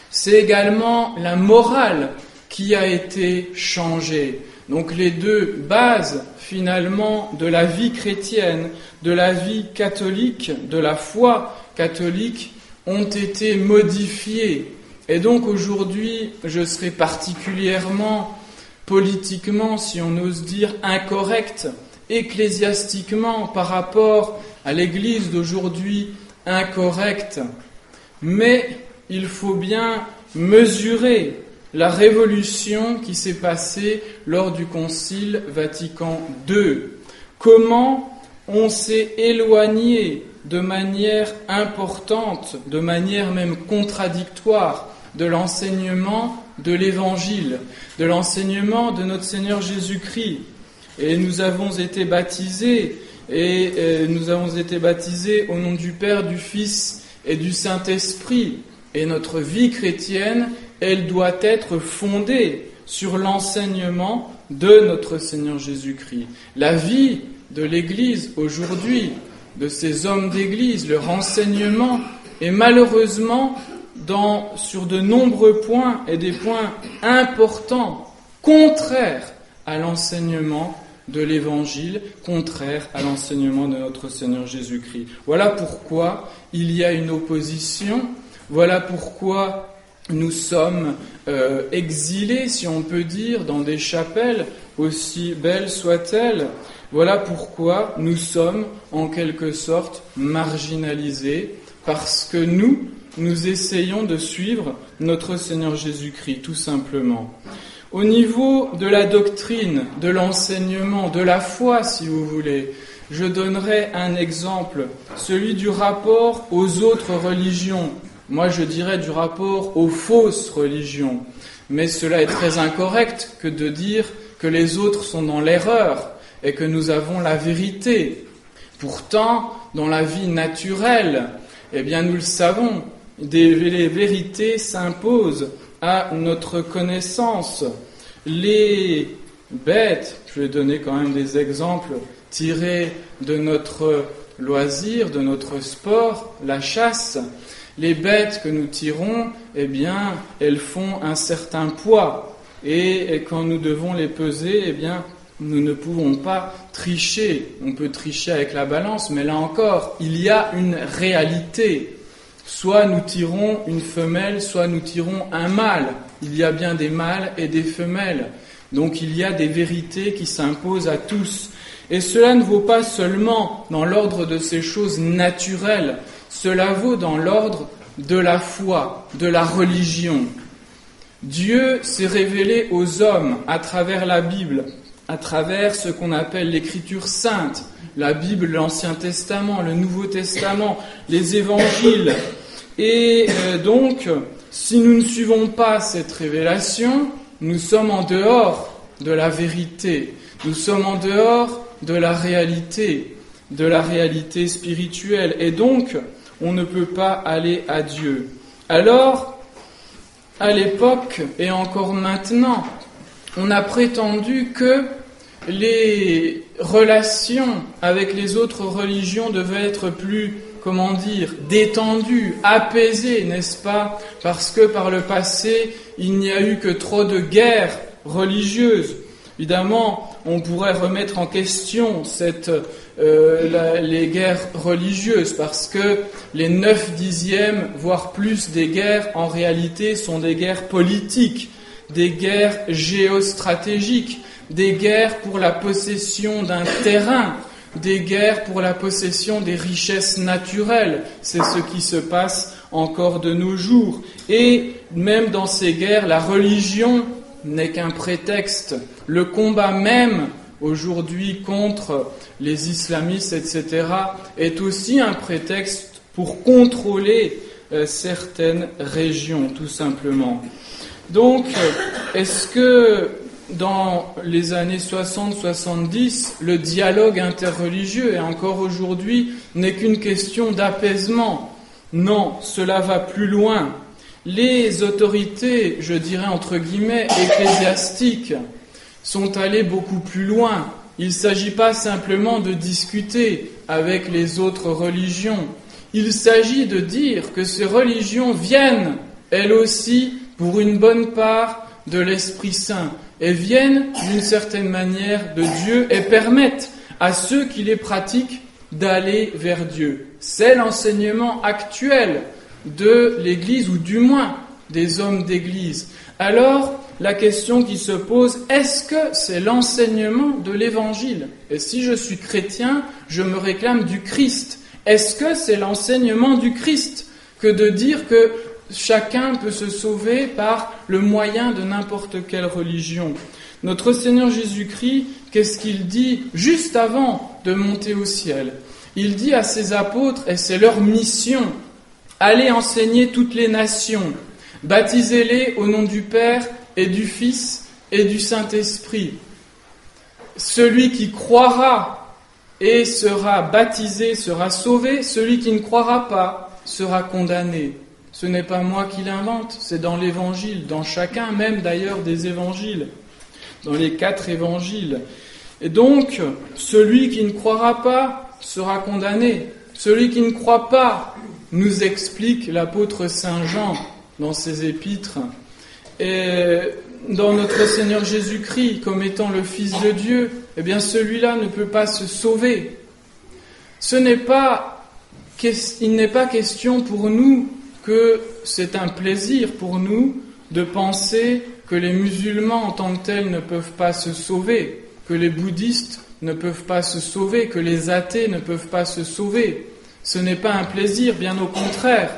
C'est également la morale qui a été changée. Donc les deux bases, finalement, de la vie chrétienne, de la vie catholique, de la foi catholique, ont été modifiées. Et donc aujourd'hui, je serai particulièrement politiquement, si on ose dire, incorrect, ecclésiastiquement par rapport à l'Église d'aujourd'hui, incorrect. Mais il faut bien mesurer la révolution qui s'est passée lors du Concile Vatican II. Comment on s'est éloigné de manière importante, de manière même contradictoire, de l'enseignement de l'Évangile, de l'enseignement de notre Seigneur Jésus-Christ. Et nous avons été baptisés, au nom du Père, du Fils et du Saint-Esprit. Et notre vie chrétienne, elle doit être fondée sur l'enseignement de notre Seigneur Jésus-Christ. La vie de l'Église aujourd'hui, de ces hommes d'Église, leur enseignement est malheureusement sur de nombreux points et des points importants, contraires à l'enseignement de l'Évangile, contraires à l'enseignement de notre Seigneur Jésus-Christ. Voilà pourquoi il y a une opposition, voilà pourquoi nous sommes exilés, si on peut dire, dans des chapelles, aussi belles soient-elles. Voilà pourquoi nous sommes en quelque sorte marginalisés, parce que nous essayons de suivre notre Seigneur Jésus-Christ, tout simplement. Au niveau de la doctrine, de l'enseignement, de la foi, si vous voulez, je donnerai un exemple, celui du rapport aux autres religions. Moi, je dirais du rapport aux fausses religions. Mais cela est très incorrect que de dire que les autres sont dans l'erreur et que nous avons la vérité. Pourtant, dans la vie naturelle, eh bien, nous le savons, les vérités s'imposent à notre connaissance. Les bêtes, je vais donner quand même des exemples tirés de notre loisir, de notre sport, la chasse. Les bêtes que nous tirons, eh bien, elles font un certain poids. Et quand nous devons les peser, eh bien, nous ne pouvons pas tricher. On peut tricher avec la balance, mais là encore, il y a une réalité. Soit nous tirons une femelle, soit nous tirons un mâle. Il y a bien des mâles et des femelles. Donc il y a des vérités qui s'imposent à tous. Et cela ne vaut pas seulement dans l'ordre de ces choses naturelles, cela vaut dans l'ordre de la foi, de la religion. Dieu s'est révélé aux hommes à travers la Bible, à travers ce qu'on appelle l'Écriture sainte, la Bible, l'Ancien Testament, le Nouveau Testament, les Évangiles. Et donc, si nous ne suivons pas cette révélation, nous sommes en dehors de la vérité, nous sommes en dehors de la réalité spirituelle, et donc on ne peut pas aller à Dieu. Alors, à l'époque et encore maintenant, on a prétendu que les relations avec les autres religions devaient être plus, détendues, apaisées, n'est-ce pas? Parce que par le passé, il n'y a eu que trop de guerres religieuses. Évidemment, on pourrait remettre en question les guerres religieuses, parce que les 9/10, voire plus des guerres, en réalité, sont des guerres politiques, des guerres géostratégiques, des guerres pour la possession d'un terrain, des guerres pour la possession des richesses naturelles. C'est ce qui se passe encore de nos jours. Et même dans ces guerres, la religion n'est qu'un prétexte. Le combat même, aujourd'hui, contre les islamistes, etc., est aussi un prétexte pour contrôler certaines régions, tout simplement. Donc, est-ce que dans les années 60-70, le dialogue interreligieux, et encore aujourd'hui, n'est qu'une question d'apaisement? Non, cela va plus loin. Les autorités, je dirais entre guillemets, ecclésiastiques, sont allées beaucoup plus loin. Il ne s'agit pas simplement de discuter avec les autres religions. Il s'agit de dire que ces religions viennent, elles aussi, pour une bonne part, de l'Esprit Saint, et viennent d'une certaine manière de Dieu et permettent à ceux qui les pratiquent d'aller vers Dieu. C'est l'enseignement actuel de l'Église, ou du moins des hommes d'Église. Alors, la question qui se pose, est-ce que c'est l'enseignement de l'Évangile? Et si je suis chrétien, je me réclame du Christ. Est-ce que c'est l'enseignement du Christ que de dire que chacun peut se sauver par le moyen de n'importe quelle religion? Notre Seigneur Jésus-Christ, qu'est-ce qu'il dit juste avant de monter au ciel? Il dit à ses apôtres, et c'est leur mission, allez enseigner toutes les nations, baptisez-les au nom du Père et du Fils et du Saint-Esprit. Celui qui croira et sera baptisé sera sauvé, celui qui ne croira pas sera condamné. Ce n'est pas moi qui l'invente, c'est dans l'Évangile, dans chacun même d'ailleurs des évangiles, dans les 4 évangiles. Et donc, celui qui ne croira pas sera condamné. Celui qui ne croit pas, nous explique l'apôtre Saint Jean dans ses épîtres, et dans notre Seigneur Jésus-Christ comme étant le Fils de Dieu, eh bien celui-là ne peut pas se sauver. Il n'est pas question pour nous que c'est un plaisir pour nous de penser que les musulmans en tant que tels ne peuvent pas se sauver, que les bouddhistes ne peuvent pas se sauver, que les athées ne peuvent pas se sauver. Ce n'est pas un plaisir, bien au contraire.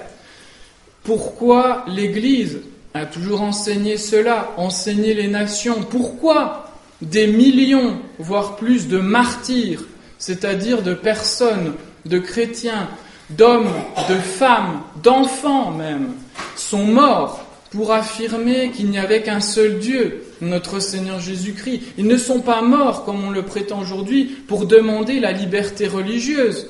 Pourquoi l'Église a toujours enseigné cela, enseigné les nations? Pourquoi des millions, voire plus, de martyrs, c'est-à-dire de personnes, de chrétiens, d'hommes, de femmes, d'enfants même, sont morts pour affirmer qu'il n'y avait qu'un seul Dieu, notre Seigneur Jésus-Christ? Ils ne sont pas morts, comme on le prétend aujourd'hui, pour demander la liberté religieuse.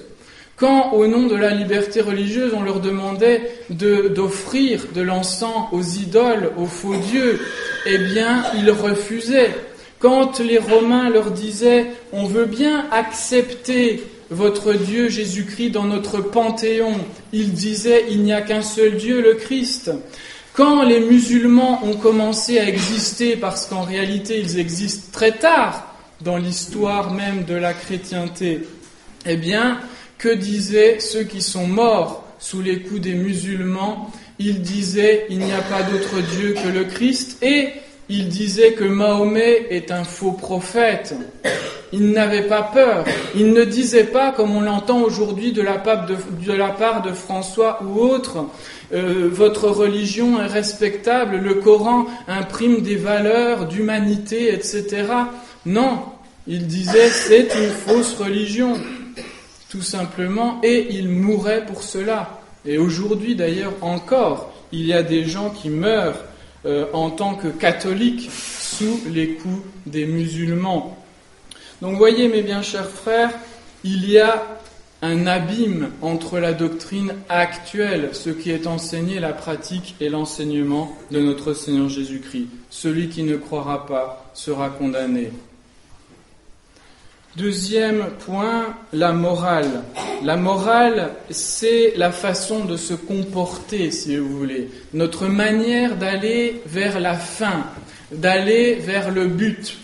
Quand, au nom de la liberté religieuse, on leur demandait d'offrir de l'encens aux idoles, aux faux dieux, eh bien, ils refusaient. Quand les Romains leur disaient « on veut bien accepter votre Dieu Jésus-Christ dans notre panthéon », ils disaient « il n'y a qu'un seul Dieu, le Christ ». Quand les musulmans ont commencé à exister, parce qu'en réalité ils existent très tard dans l'histoire même de la chrétienté, eh bien, que disaient ceux qui sont morts sous les coups des musulmans? Ils disaient « il n'y a pas d'autre Dieu que le Christ » et il disait que Mahomet est un faux prophète. Il n'avait pas peur. Il ne disait pas, comme on l'entend aujourd'hui de la part de François ou autre, votre religion est respectable, le Coran imprime des valeurs d'humanité, etc. Non, il disait c'est une fausse religion, tout simplement, et il mourait pour cela. Et aujourd'hui d'ailleurs encore, il y a des gens qui meurent en tant que catholiques sous les coups des musulmans. Donc voyez mes bien chers frères, il y a un abîme entre la doctrine actuelle, ce qui est enseigné, la pratique et l'enseignement de notre Seigneur Jésus-Christ. Celui qui ne croira pas sera condamné. Deuxième point, la morale. La morale, c'est la façon de se comporter, si vous voulez. Notre manière d'aller vers la fin, d'aller vers le but.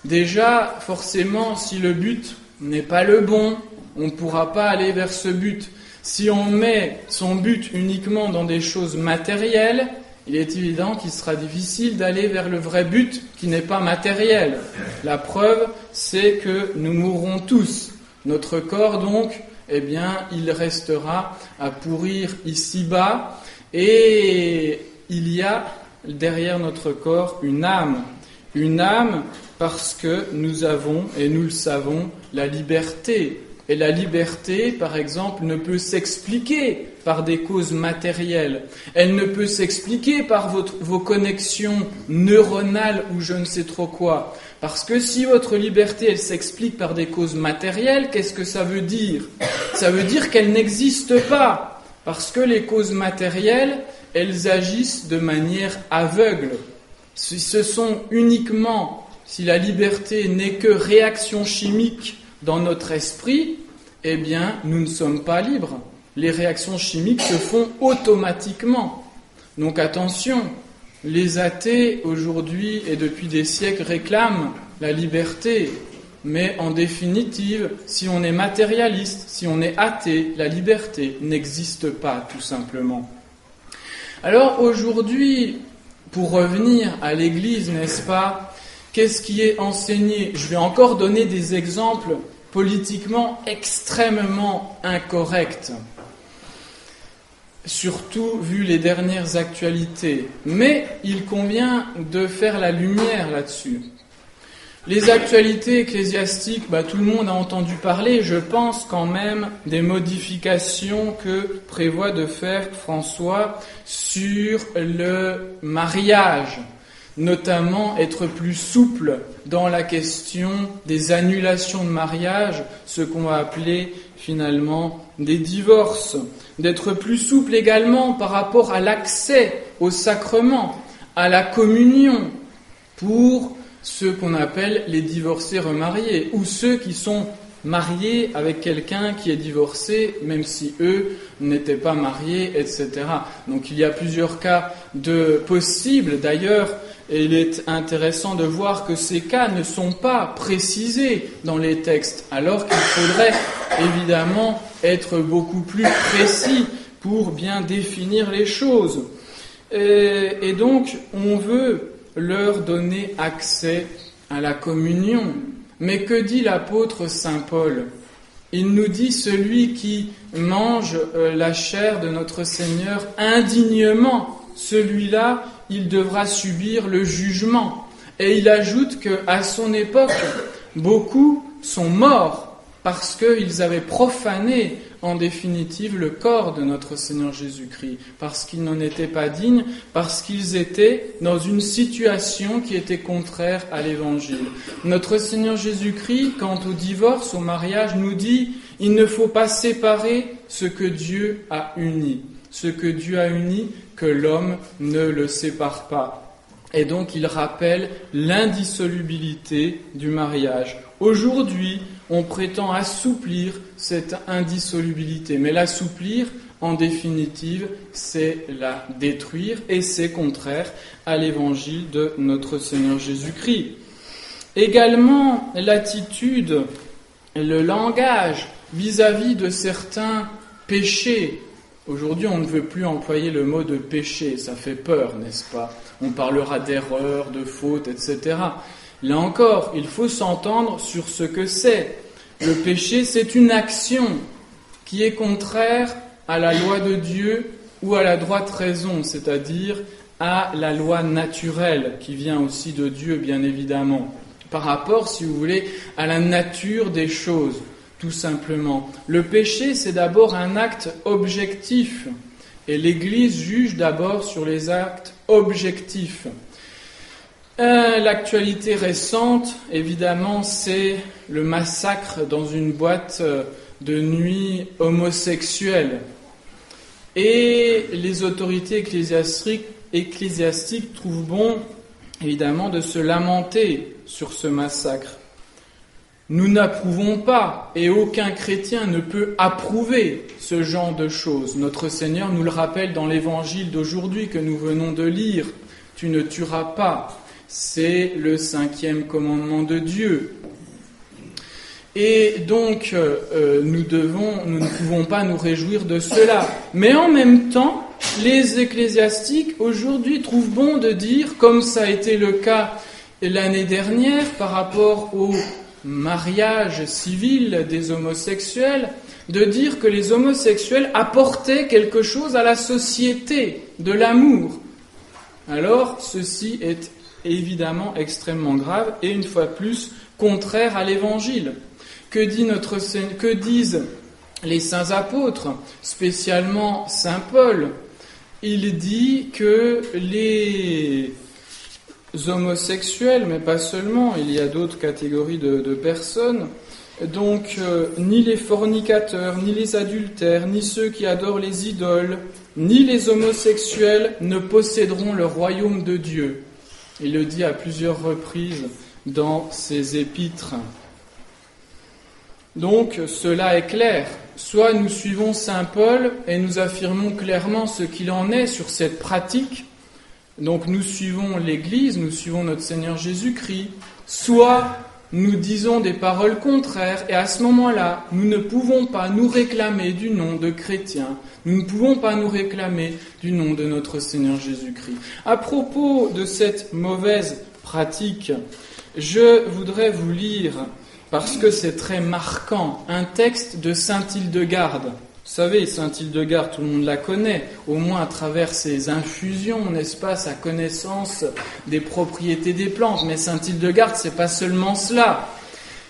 Déjà, forcément, si le but n'est pas le bon, on ne pourra pas aller vers ce but. Si on met son but uniquement dans des choses matérielles, il est évident qu'il sera difficile d'aller vers le vrai but qui n'est pas matériel. La preuve, c'est que nous mourrons tous. Notre corps, donc, eh bien, il restera à pourrir ici-bas. Et il y a derrière notre corps une âme. Une âme parce que nous avons, et nous le savons, la liberté. Et la liberté, par exemple, ne peut s'expliquer par des causes matérielles. Elle ne peut s'expliquer par vos connexions neuronales ou je ne sais trop quoi. Parce que si votre liberté, elle s'explique par des causes matérielles, qu'est-ce que ça veut dire ? Ça veut dire qu'elle n'existe pas. Parce que les causes matérielles, elles agissent de manière aveugle. Si ce sont uniquement, si la liberté n'est que réaction chimique dans notre esprit, eh bien, nous ne sommes pas libres. Les réactions chimiques se font automatiquement. Donc attention, les athées aujourd'hui et depuis des siècles réclament la liberté. Mais en définitive, si on est matérialiste, si on est athée, la liberté n'existe pas tout simplement. Alors aujourd'hui, pour revenir à l'Église, n'est-ce pas ? Qu'est-ce qui est enseigné ? Je vais encore donner des exemples politiquement extrêmement incorrects, surtout vu les dernières actualités. Mais il convient de faire la lumière là-dessus. Les actualités ecclésiastiques, tout le monde a entendu parler, je pense quand même, des modifications que prévoit de faire François sur le mariage. Notamment être plus souple dans la question des annulations de mariage, ce qu'on va appeler finalement des divorces. D'être plus souple également par rapport à l'accès au sacrement, à la communion, pour ceux qu'on appelle les divorcés remariés, ou ceux qui sont mariés avec quelqu'un qui est divorcé, même si eux n'étaient pas mariés, etc. Donc il y a plusieurs cas de possibles d'ailleurs. Et il est intéressant de voir que ces cas ne sont pas précisés dans les textes, alors qu'il faudrait évidemment être beaucoup plus précis pour bien définir les choses. Et donc, on veut leur donner accès à la communion. Mais que dit l'apôtre Saint Paul ? Il nous dit « Celui qui mange la chair de notre Seigneur indignement, celui-là, il devra subir le jugement. » Et il ajoute qu'à son époque, beaucoup sont morts parce qu'ils avaient profané en définitive le corps de notre Seigneur Jésus-Christ, parce qu'ils n'en étaient pas dignes, parce qu'ils étaient dans une situation qui était contraire à l'Évangile. Notre Seigneur Jésus-Christ, quant au divorce, au mariage, nous dit « Il ne faut pas séparer ce que Dieu a uni. Ce que Dieu a uni, que l'homme ne le sépare pas. » Et donc il rappelle l'indissolubilité du mariage. Aujourd'hui, on prétend assouplir cette indissolubilité, mais l'assouplir, en définitive, c'est la détruire, et c'est contraire à l'évangile de notre Seigneur Jésus-Christ. Également, l'attitude, le langage vis-à-vis de certains péchés. Aujourd'hui, on ne veut plus employer le mot de péché, ça fait peur, n'est-ce pas ? On parlera d'erreurs, de fautes, etc. Là encore, il faut s'entendre sur ce que c'est. Le péché, c'est une action qui est contraire à la loi de Dieu ou à la droite raison, c'est-à-dire à la loi naturelle qui vient aussi de Dieu, bien évidemment, par rapport, si vous voulez, à la nature des choses, tout simplement. Le péché, c'est d'abord un acte objectif, et l'Église juge d'abord sur les actes objectifs. L'actualité récente, évidemment, c'est le massacre dans une boîte de nuit homosexuelle. Et les autorités ecclésiastiques trouvent bon, évidemment, de se lamenter sur ce massacre. Nous n'approuvons pas, et aucun chrétien ne peut approuver ce genre de choses. Notre Seigneur nous le rappelle dans l'évangile d'aujourd'hui que nous venons de lire. Tu ne tueras pas. C'est le 5e commandement de Dieu. Et donc, nous ne pouvons pas nous réjouir de cela. Mais en même temps, les ecclésiastiques aujourd'hui trouvent bon de dire, comme ça a été le cas l'année dernière par rapport au mariage civil des homosexuels, de dire que les homosexuels apportaient quelque chose à la société, de l'amour. Alors, ceci est évidemment extrêmement grave et une fois plus contraire à l'Évangile. Que disent les saints apôtres, spécialement saint Paul? Il dit que les homosexuels, mais pas seulement, il y a d'autres catégories de personnes, donc ni les fornicateurs, ni les adultères, ni ceux qui adorent les idoles, ni les homosexuels ne posséderont le royaume de Dieu. Il le dit à plusieurs reprises dans ses épîtres. Donc, cela est clair. Soit nous suivons saint Paul et nous affirmons clairement ce qu'il en est sur cette pratique. Donc, nous suivons l'Église, nous suivons notre Seigneur Jésus-Christ. Soit nous disons des paroles contraires et à ce moment-là, nous ne pouvons pas nous réclamer du nom de chrétiens. Nous ne pouvons pas nous réclamer du nom de notre Seigneur Jésus-Christ. À propos de cette mauvaise pratique, je voudrais vous lire, parce que c'est très marquant, un texte de saint Hildegarde. Vous savez, saint Hildegarde, tout le monde la connaît, au moins à travers ses infusions, n'est-ce pas, sa connaissance des propriétés des plantes. Mais saint Hildegarde, c'est pas seulement cela.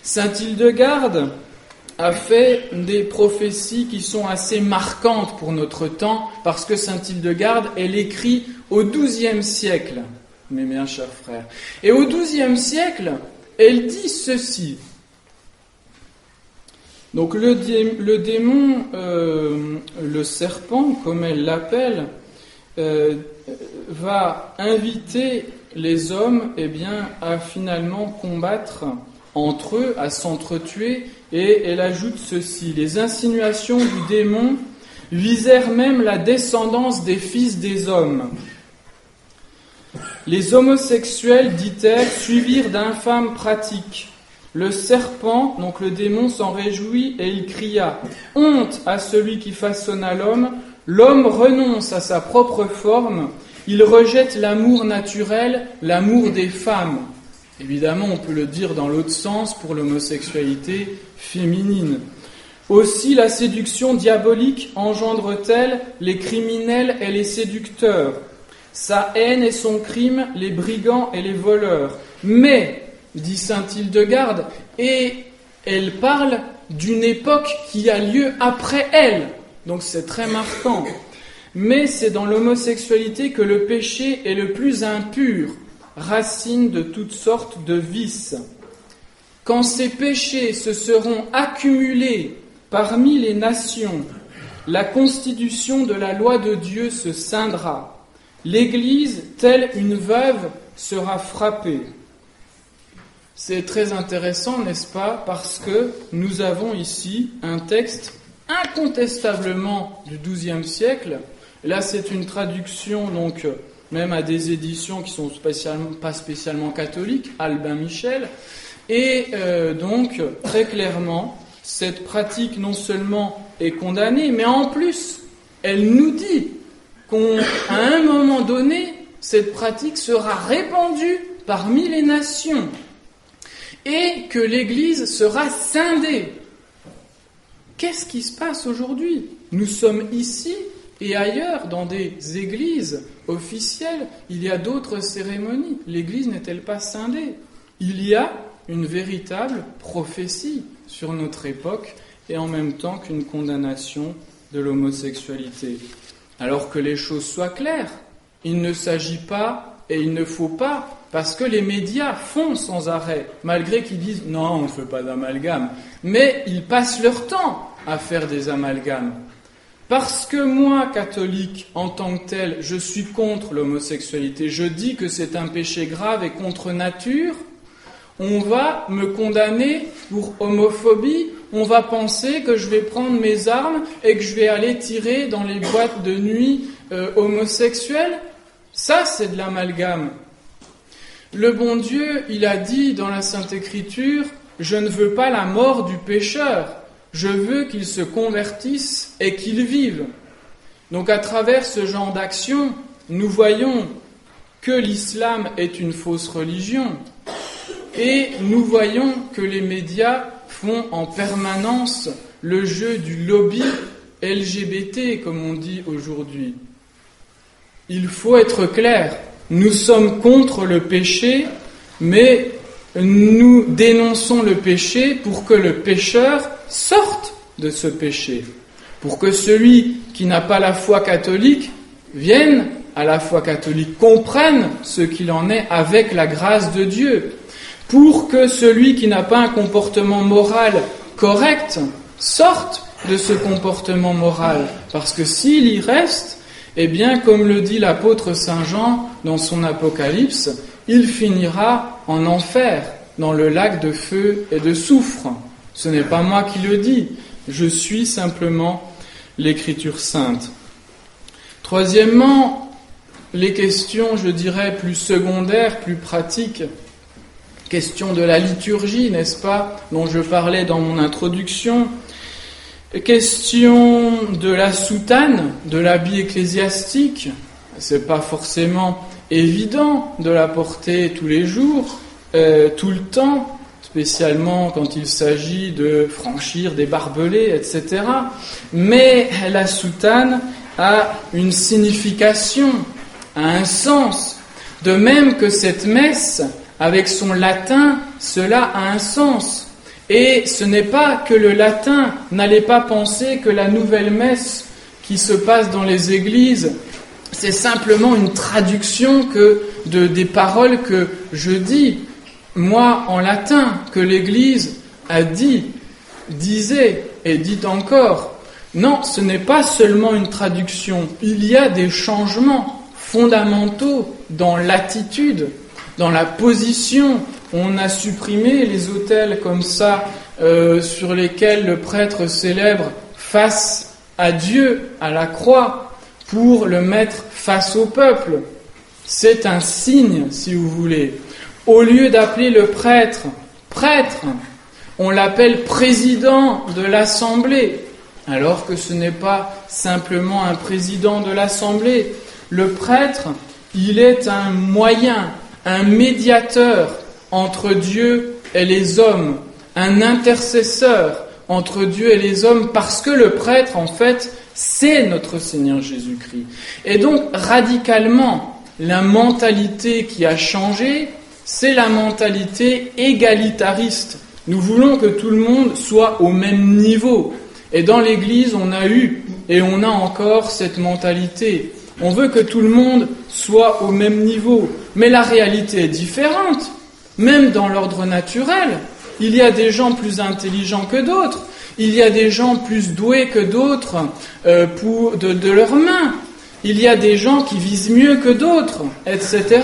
Saint Hildegarde a fait des prophéties qui sont assez marquantes pour notre temps, parce que saint Hildegarde, elle écrit au XIIe siècle, mes bien chers frères. Et au XIIe siècle, elle dit ceci. Donc le démon, le serpent, comme elle l'appelle, va inviter les hommes à finalement combattre entre eux, à s'entretuer, et elle ajoute ceci. Les insinuations du démon visèrent même la descendance des fils des hommes. Les homosexuels, dit-elle, suivirent d'infâmes pratiques. Le serpent, donc le démon, s'en réjouit et il cria « Honte à celui qui façonna l'homme, l'homme renonce à sa propre forme, il rejette l'amour naturel, l'amour des femmes. » Évidemment, on peut le dire dans l'autre sens pour l'homosexualité féminine. Aussi, la séduction diabolique engendre-t-elle les criminels et les séducteurs, sa haine et son crime, les brigands et les voleurs. Mais, dit saint Hildegarde, et elle parle d'une époque qui a lieu après elle. Donc c'est très marquant. Mais c'est dans l'homosexualité que le péché est le plus impur, racine de toutes sortes de vices. Quand ces péchés se seront accumulés parmi les nations, la constitution de la loi de Dieu se scindra. L'Église, telle une veuve, sera frappée. C'est très intéressant, n'est-ce pas, parce que nous avons ici un texte incontestablement du XIIe siècle. Là, c'est une traduction, donc, même à des éditions qui sont pas spécialement catholiques, Albin Michel. Et donc, très clairement, cette pratique non seulement est condamnée, mais en plus, elle nous dit qu'à un moment donné, cette pratique sera répandue parmi les nations et que l'Église sera scindée. Qu'est-ce qui se passe aujourd'hui ? Nous sommes ici et ailleurs dans des églises officielles. Il y a d'autres cérémonies. L'Église n'est-elle pas scindée ? Il y a une véritable prophétie sur notre époque et en même temps qu'une condamnation de l'homosexualité. Alors que les choses soient claires, il ne s'agit pas et il ne faut pas, parce que les médias font sans arrêt, malgré qu'ils disent « non, on ne fait pas d'amalgame », mais ils passent leur temps à faire des amalgames. Parce que moi, catholique, en tant que tel, je suis contre l'homosexualité, je dis que c'est un péché grave et contre nature, on va me condamner pour homophobie, on va penser que je vais prendre mes armes et que je vais aller tirer dans les boîtes de nuit homosexuelles. Ça, c'est de l'amalgame. Le bon Dieu, il a dit dans la Sainte Écriture, « Je ne veux pas la mort du pécheur, je veux qu'il se convertisse et qu'il vive. » Donc à travers ce genre d'action, nous voyons que l'islam est une fausse religion et nous voyons que les médias font en permanence le jeu du lobby LGBT, comme on dit aujourd'hui. Il faut être clair, nous sommes contre le péché, mais nous dénonçons le péché pour que le pécheur sorte de ce péché, pour que celui qui n'a pas la foi catholique vienne à la foi catholique, comprenne ce qu'il en est avec la grâce de Dieu, pour que celui qui n'a pas un comportement moral correct sorte de ce comportement moral, parce que s'il y reste, eh bien, comme le dit l'apôtre Saint Jean dans son Apocalypse, il finira en enfer, dans le lac de feu et de soufre. Ce n'est pas moi qui le dis, je suis simplement l'Écriture sainte. Troisièmement, les questions, je dirais, plus secondaires, plus pratiques, question de la liturgie, n'est-ce pas, dont je parlais dans mon introduction, question de la soutane, de l'habit ecclésiastique, c'est pas forcément évident de la porter tous les jours, tout le temps, spécialement quand il s'agit de franchir des barbelés, etc. Mais la soutane a une signification, a un sens, de même que cette messe, avec son latin, cela a un sens. Et ce n'est pas que le latin, n'allez pas penser que la nouvelle messe qui se passe dans les églises, c'est simplement une traduction des paroles que je dis, moi en latin, que l'Église a dit, disait et dit encore. Non, ce n'est pas seulement une traduction, il y a des changements fondamentaux dans l'attitude, dans la position. On a supprimé les autels comme ça, sur lesquels le prêtre célèbre face à Dieu, à la croix, pour le mettre face au peuple. C'est un signe, si vous voulez. Au lieu d'appeler le prêtre, on l'appelle président de l'Assemblée, alors que ce n'est pas simplement un président de l'Assemblée. Le prêtre, il est un moyen, un médiateur entre Dieu et les hommes, un intercesseur entre Dieu et les hommes, parce que le prêtre, en fait, c'est notre Seigneur Jésus-Christ. Et donc, radicalement, la mentalité qui a changé, c'est la mentalité égalitariste. Nous voulons que tout le monde soit au même niveau. Et dans l'Église, on a eu et on a encore cette mentalité. On veut que tout le monde soit au même niveau. Mais la réalité est différente. Même dans l'ordre naturel, il y a des gens plus intelligents que d'autres. Il y a des gens plus doués que d'autres de leurs mains. Il y a des gens qui visent mieux que d'autres, etc.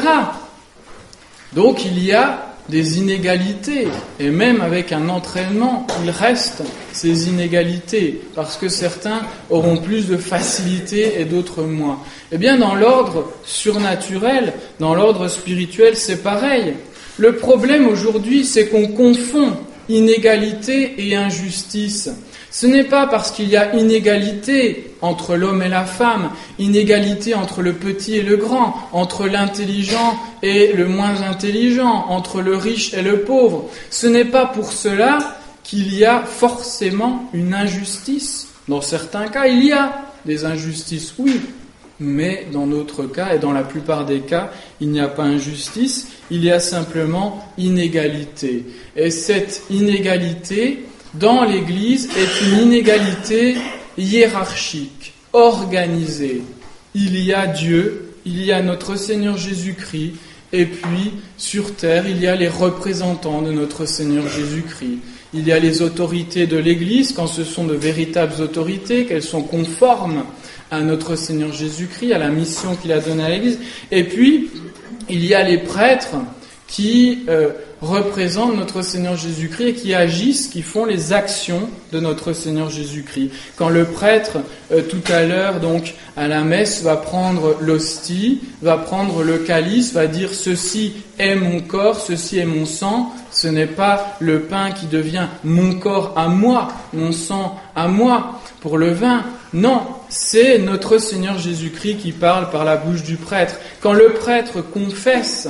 Donc il y a des inégalités. Et même avec un entraînement, il reste ces inégalités, parce que certains auront plus de facilité et d'autres moins. Eh bien, dans l'ordre surnaturel, dans l'ordre spirituel, c'est pareil. Le problème aujourd'hui, c'est qu'on confond inégalité et injustice. Ce n'est pas parce qu'il y a inégalité entre l'homme et la femme, inégalité entre le petit et le grand, entre l'intelligent et le moins intelligent, entre le riche et le pauvre. Ce n'est pas pour cela qu'il y a forcément une injustice. Dans certains cas, il y a des injustices, oui, mais dans d'autres cas, et dans la plupart des cas, il n'y a pas injustice, il y a simplement inégalité. Et cette inégalité, dans l'Église, est une inégalité hiérarchique, organisée. Il y a Dieu, il y a notre Seigneur Jésus-Christ, et puis, sur terre, il y a les représentants de notre Seigneur Jésus-Christ. Il y a les autorités de l'Église, quand ce sont de véritables autorités, qu'elles sont conformes à notre Seigneur Jésus-Christ, à la mission qu'il a donnée à l'Église. Et puis, il y a les prêtres qui représentent notre Seigneur Jésus-Christ et qui agissent, qui font les actions de notre Seigneur Jésus-Christ. Quand le prêtre, tout à l'heure, donc, à la messe, va prendre l'hostie, va prendre le calice, va dire « ceci est mon corps, ceci est mon sang », ce n'est pas le pain qui devient mon corps à moi, mon sang à moi, pour le vin. Non, c'est notre Seigneur Jésus-Christ qui parle par la bouche du prêtre. Quand le prêtre confesse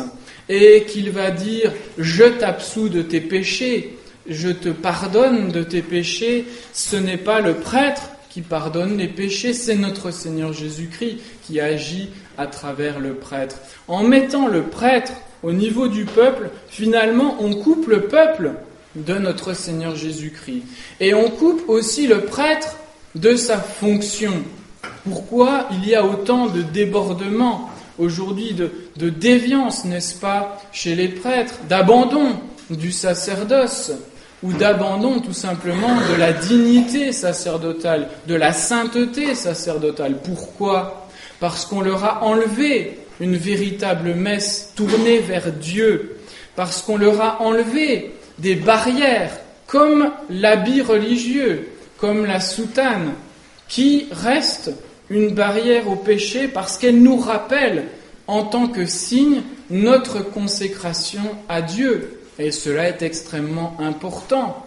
et qu'il va dire « je t'absous de tes péchés, je te pardonne de tes péchés », ce n'est pas le prêtre qui pardonne les péchés, c'est notre Seigneur Jésus-Christ qui agit à travers le prêtre. En mettant le prêtre au niveau du peuple, finalement, on coupe le peuple de notre Seigneur Jésus-Christ. Et on coupe aussi le prêtre de sa fonction. Pourquoi il y a autant de débordements aujourd'hui, de déviance, n'est-ce pas, chez les prêtres, d'abandon du sacerdoce, ou d'abandon tout simplement de la dignité sacerdotale, de la sainteté sacerdotale. Pourquoi ? Parce qu'on leur a enlevé une véritable messe tournée vers Dieu, parce qu'on leur a enlevé des barrières, comme l'habit religieux, comme la soutane, qui reste une barrière au péché parce qu'elle nous rappelle, en tant que signe, notre consécration à Dieu. Et cela est extrêmement important.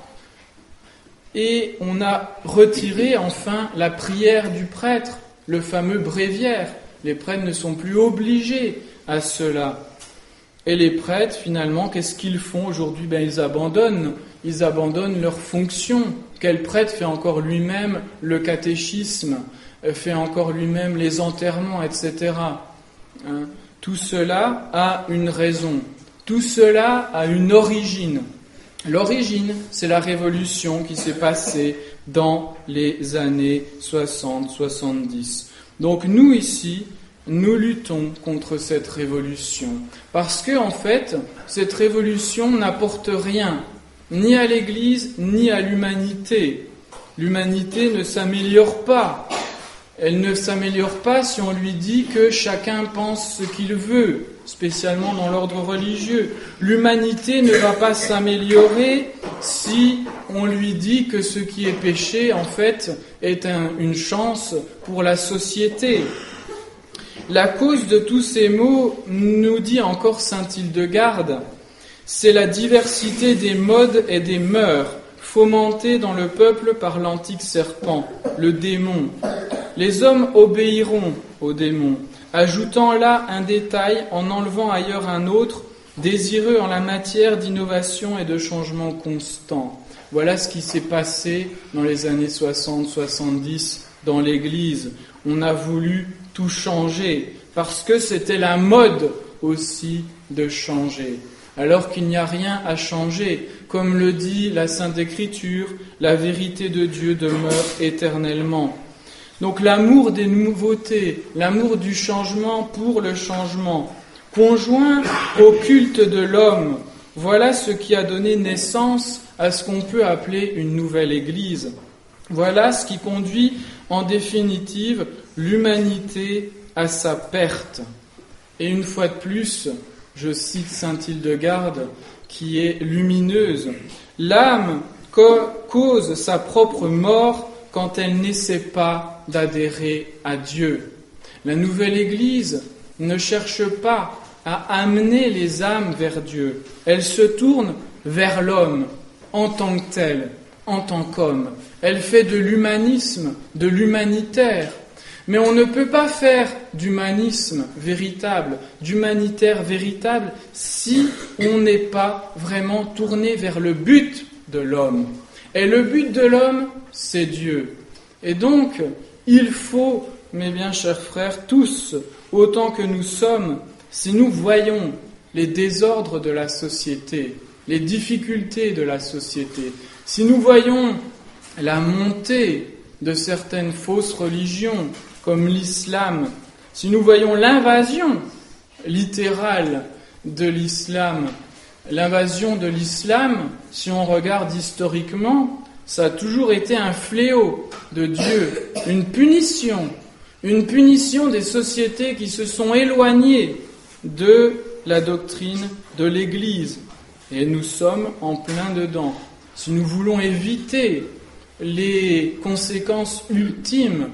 Et on a retiré enfin la prière du prêtre, le fameux bréviaire. Les prêtres ne sont plus obligés à cela. Et les prêtres, finalement, qu'est-ce qu'ils font aujourd'hui ? Ils abandonnent leur fonction. Quel prêtre fait encore lui-même le catéchisme, fait encore lui-même les enterrements, etc. Tout cela a une raison. Tout cela a une origine. L'origine, c'est la révolution qui s'est passée dans les années 60-70. Donc nous ici, nous luttons contre cette révolution. Parce que, en fait, cette révolution n'apporte rien, ni à l'Église, ni à l'humanité. L'humanité ne s'améliore pas. Elle ne s'améliore pas si on lui dit que chacun pense ce qu'il veut, spécialement dans l'ordre religieux. L'humanité ne va pas s'améliorer si on lui dit que ce qui est péché, en fait, est une chance pour la société. La cause de tous ces maux, nous dit encore saint Hildegarde, c'est la diversité des modes et des mœurs, fomentée dans le peuple par l'antique serpent, le démon. Les hommes obéiront au démon, ajoutant là un détail, en enlevant ailleurs un autre, désireux en la matière d'innovation et de changement constant. Voilà ce qui s'est passé dans les années 60-70 dans l'Église. On a voulu tout changer, parce que c'était la mode aussi de changer. Alors qu'il n'y a rien à changer. Comme le dit la Sainte Écriture, la vérité de Dieu demeure éternellement. Donc l'amour des nouveautés, l'amour du changement pour le changement, conjoint au culte de l'homme, voilà ce qui a donné naissance à ce qu'on peut appeler une nouvelle Église. Voilà ce qui conduit en définitive l'humanité à sa perte. Et une fois de plus, je cite saint Hildegarde, qui est lumineuse, l'âme cause sa propre mort quand elle n'essaie pas d'adhérer à Dieu. La nouvelle Église ne cherche pas à amener les âmes vers Dieu. Elle se tourne vers l'homme en tant que tel. en tant qu'homme. Elle fait de l'humanisme, de l'humanitaire. Mais on ne peut pas faire d'humanisme véritable, d'humanitaire véritable, si on n'est pas vraiment tourné vers le but de l'homme. Et le but de l'homme, c'est Dieu. Et donc, il faut, mes bien chers frères, tous, autant que nous sommes, si nous voyons les désordres de la société, les difficultés de la société, si nous voyons la montée de certaines fausses religions, comme l'islam, si nous voyons l'invasion littérale de l'islam, si on regarde historiquement, ça a toujours été un fléau de Dieu, une punition des sociétés qui se sont éloignées de la doctrine de l'Église. Et nous sommes en plein dedans. Si nous voulons éviter les conséquences ultimes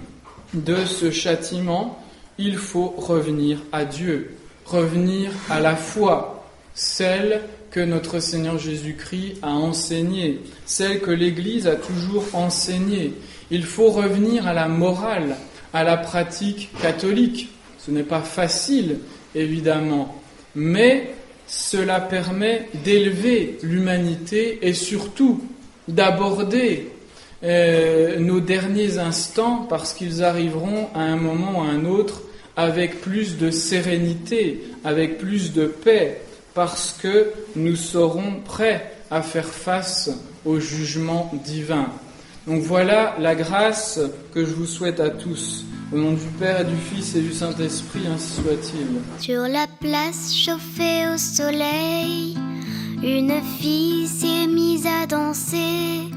de ce châtiment, il faut revenir à Dieu, revenir à la foi, celle que notre Seigneur Jésus-Christ a enseignée, celle que l'Église a toujours enseignée. Il faut revenir à la morale, à la pratique catholique. Ce n'est pas facile, évidemment, mais cela permet d'élever l'humanité et surtout d'aborder nos derniers instants, parce qu'ils arriveront à un moment ou à un autre avec plus de sérénité, avec plus de paix, parce que nous serons prêts à faire face au jugement divin. Donc voilà la grâce que je vous souhaite à tous. Au nom du Père et du Fils et du Saint-Esprit, ainsi soit-il. Sur la place chauffée au soleil, une fille s'est mise à danser.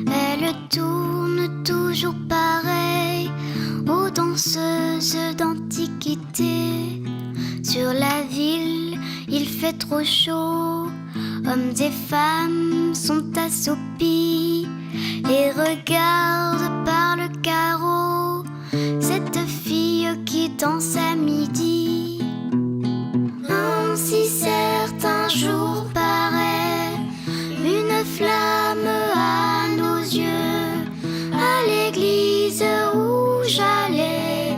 Elle tourne toujours pareil aux danseuses d'antiquité. Sur la ville, il fait trop chaud. Hommes et femmes sont assoupis et regardent par le carreau cette fille qui danse à midi. Ainsi certains jours paraît une flamme à nos yeux. À l'église où j'allais,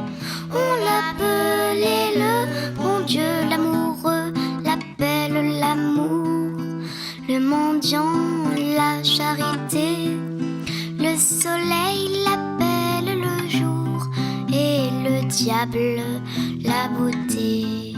on l'appelait le bon Dieu, l'amoureux l'appelle l'amour, le mendiant la charité, le soleil l'appelle le jour et le diable la beauté.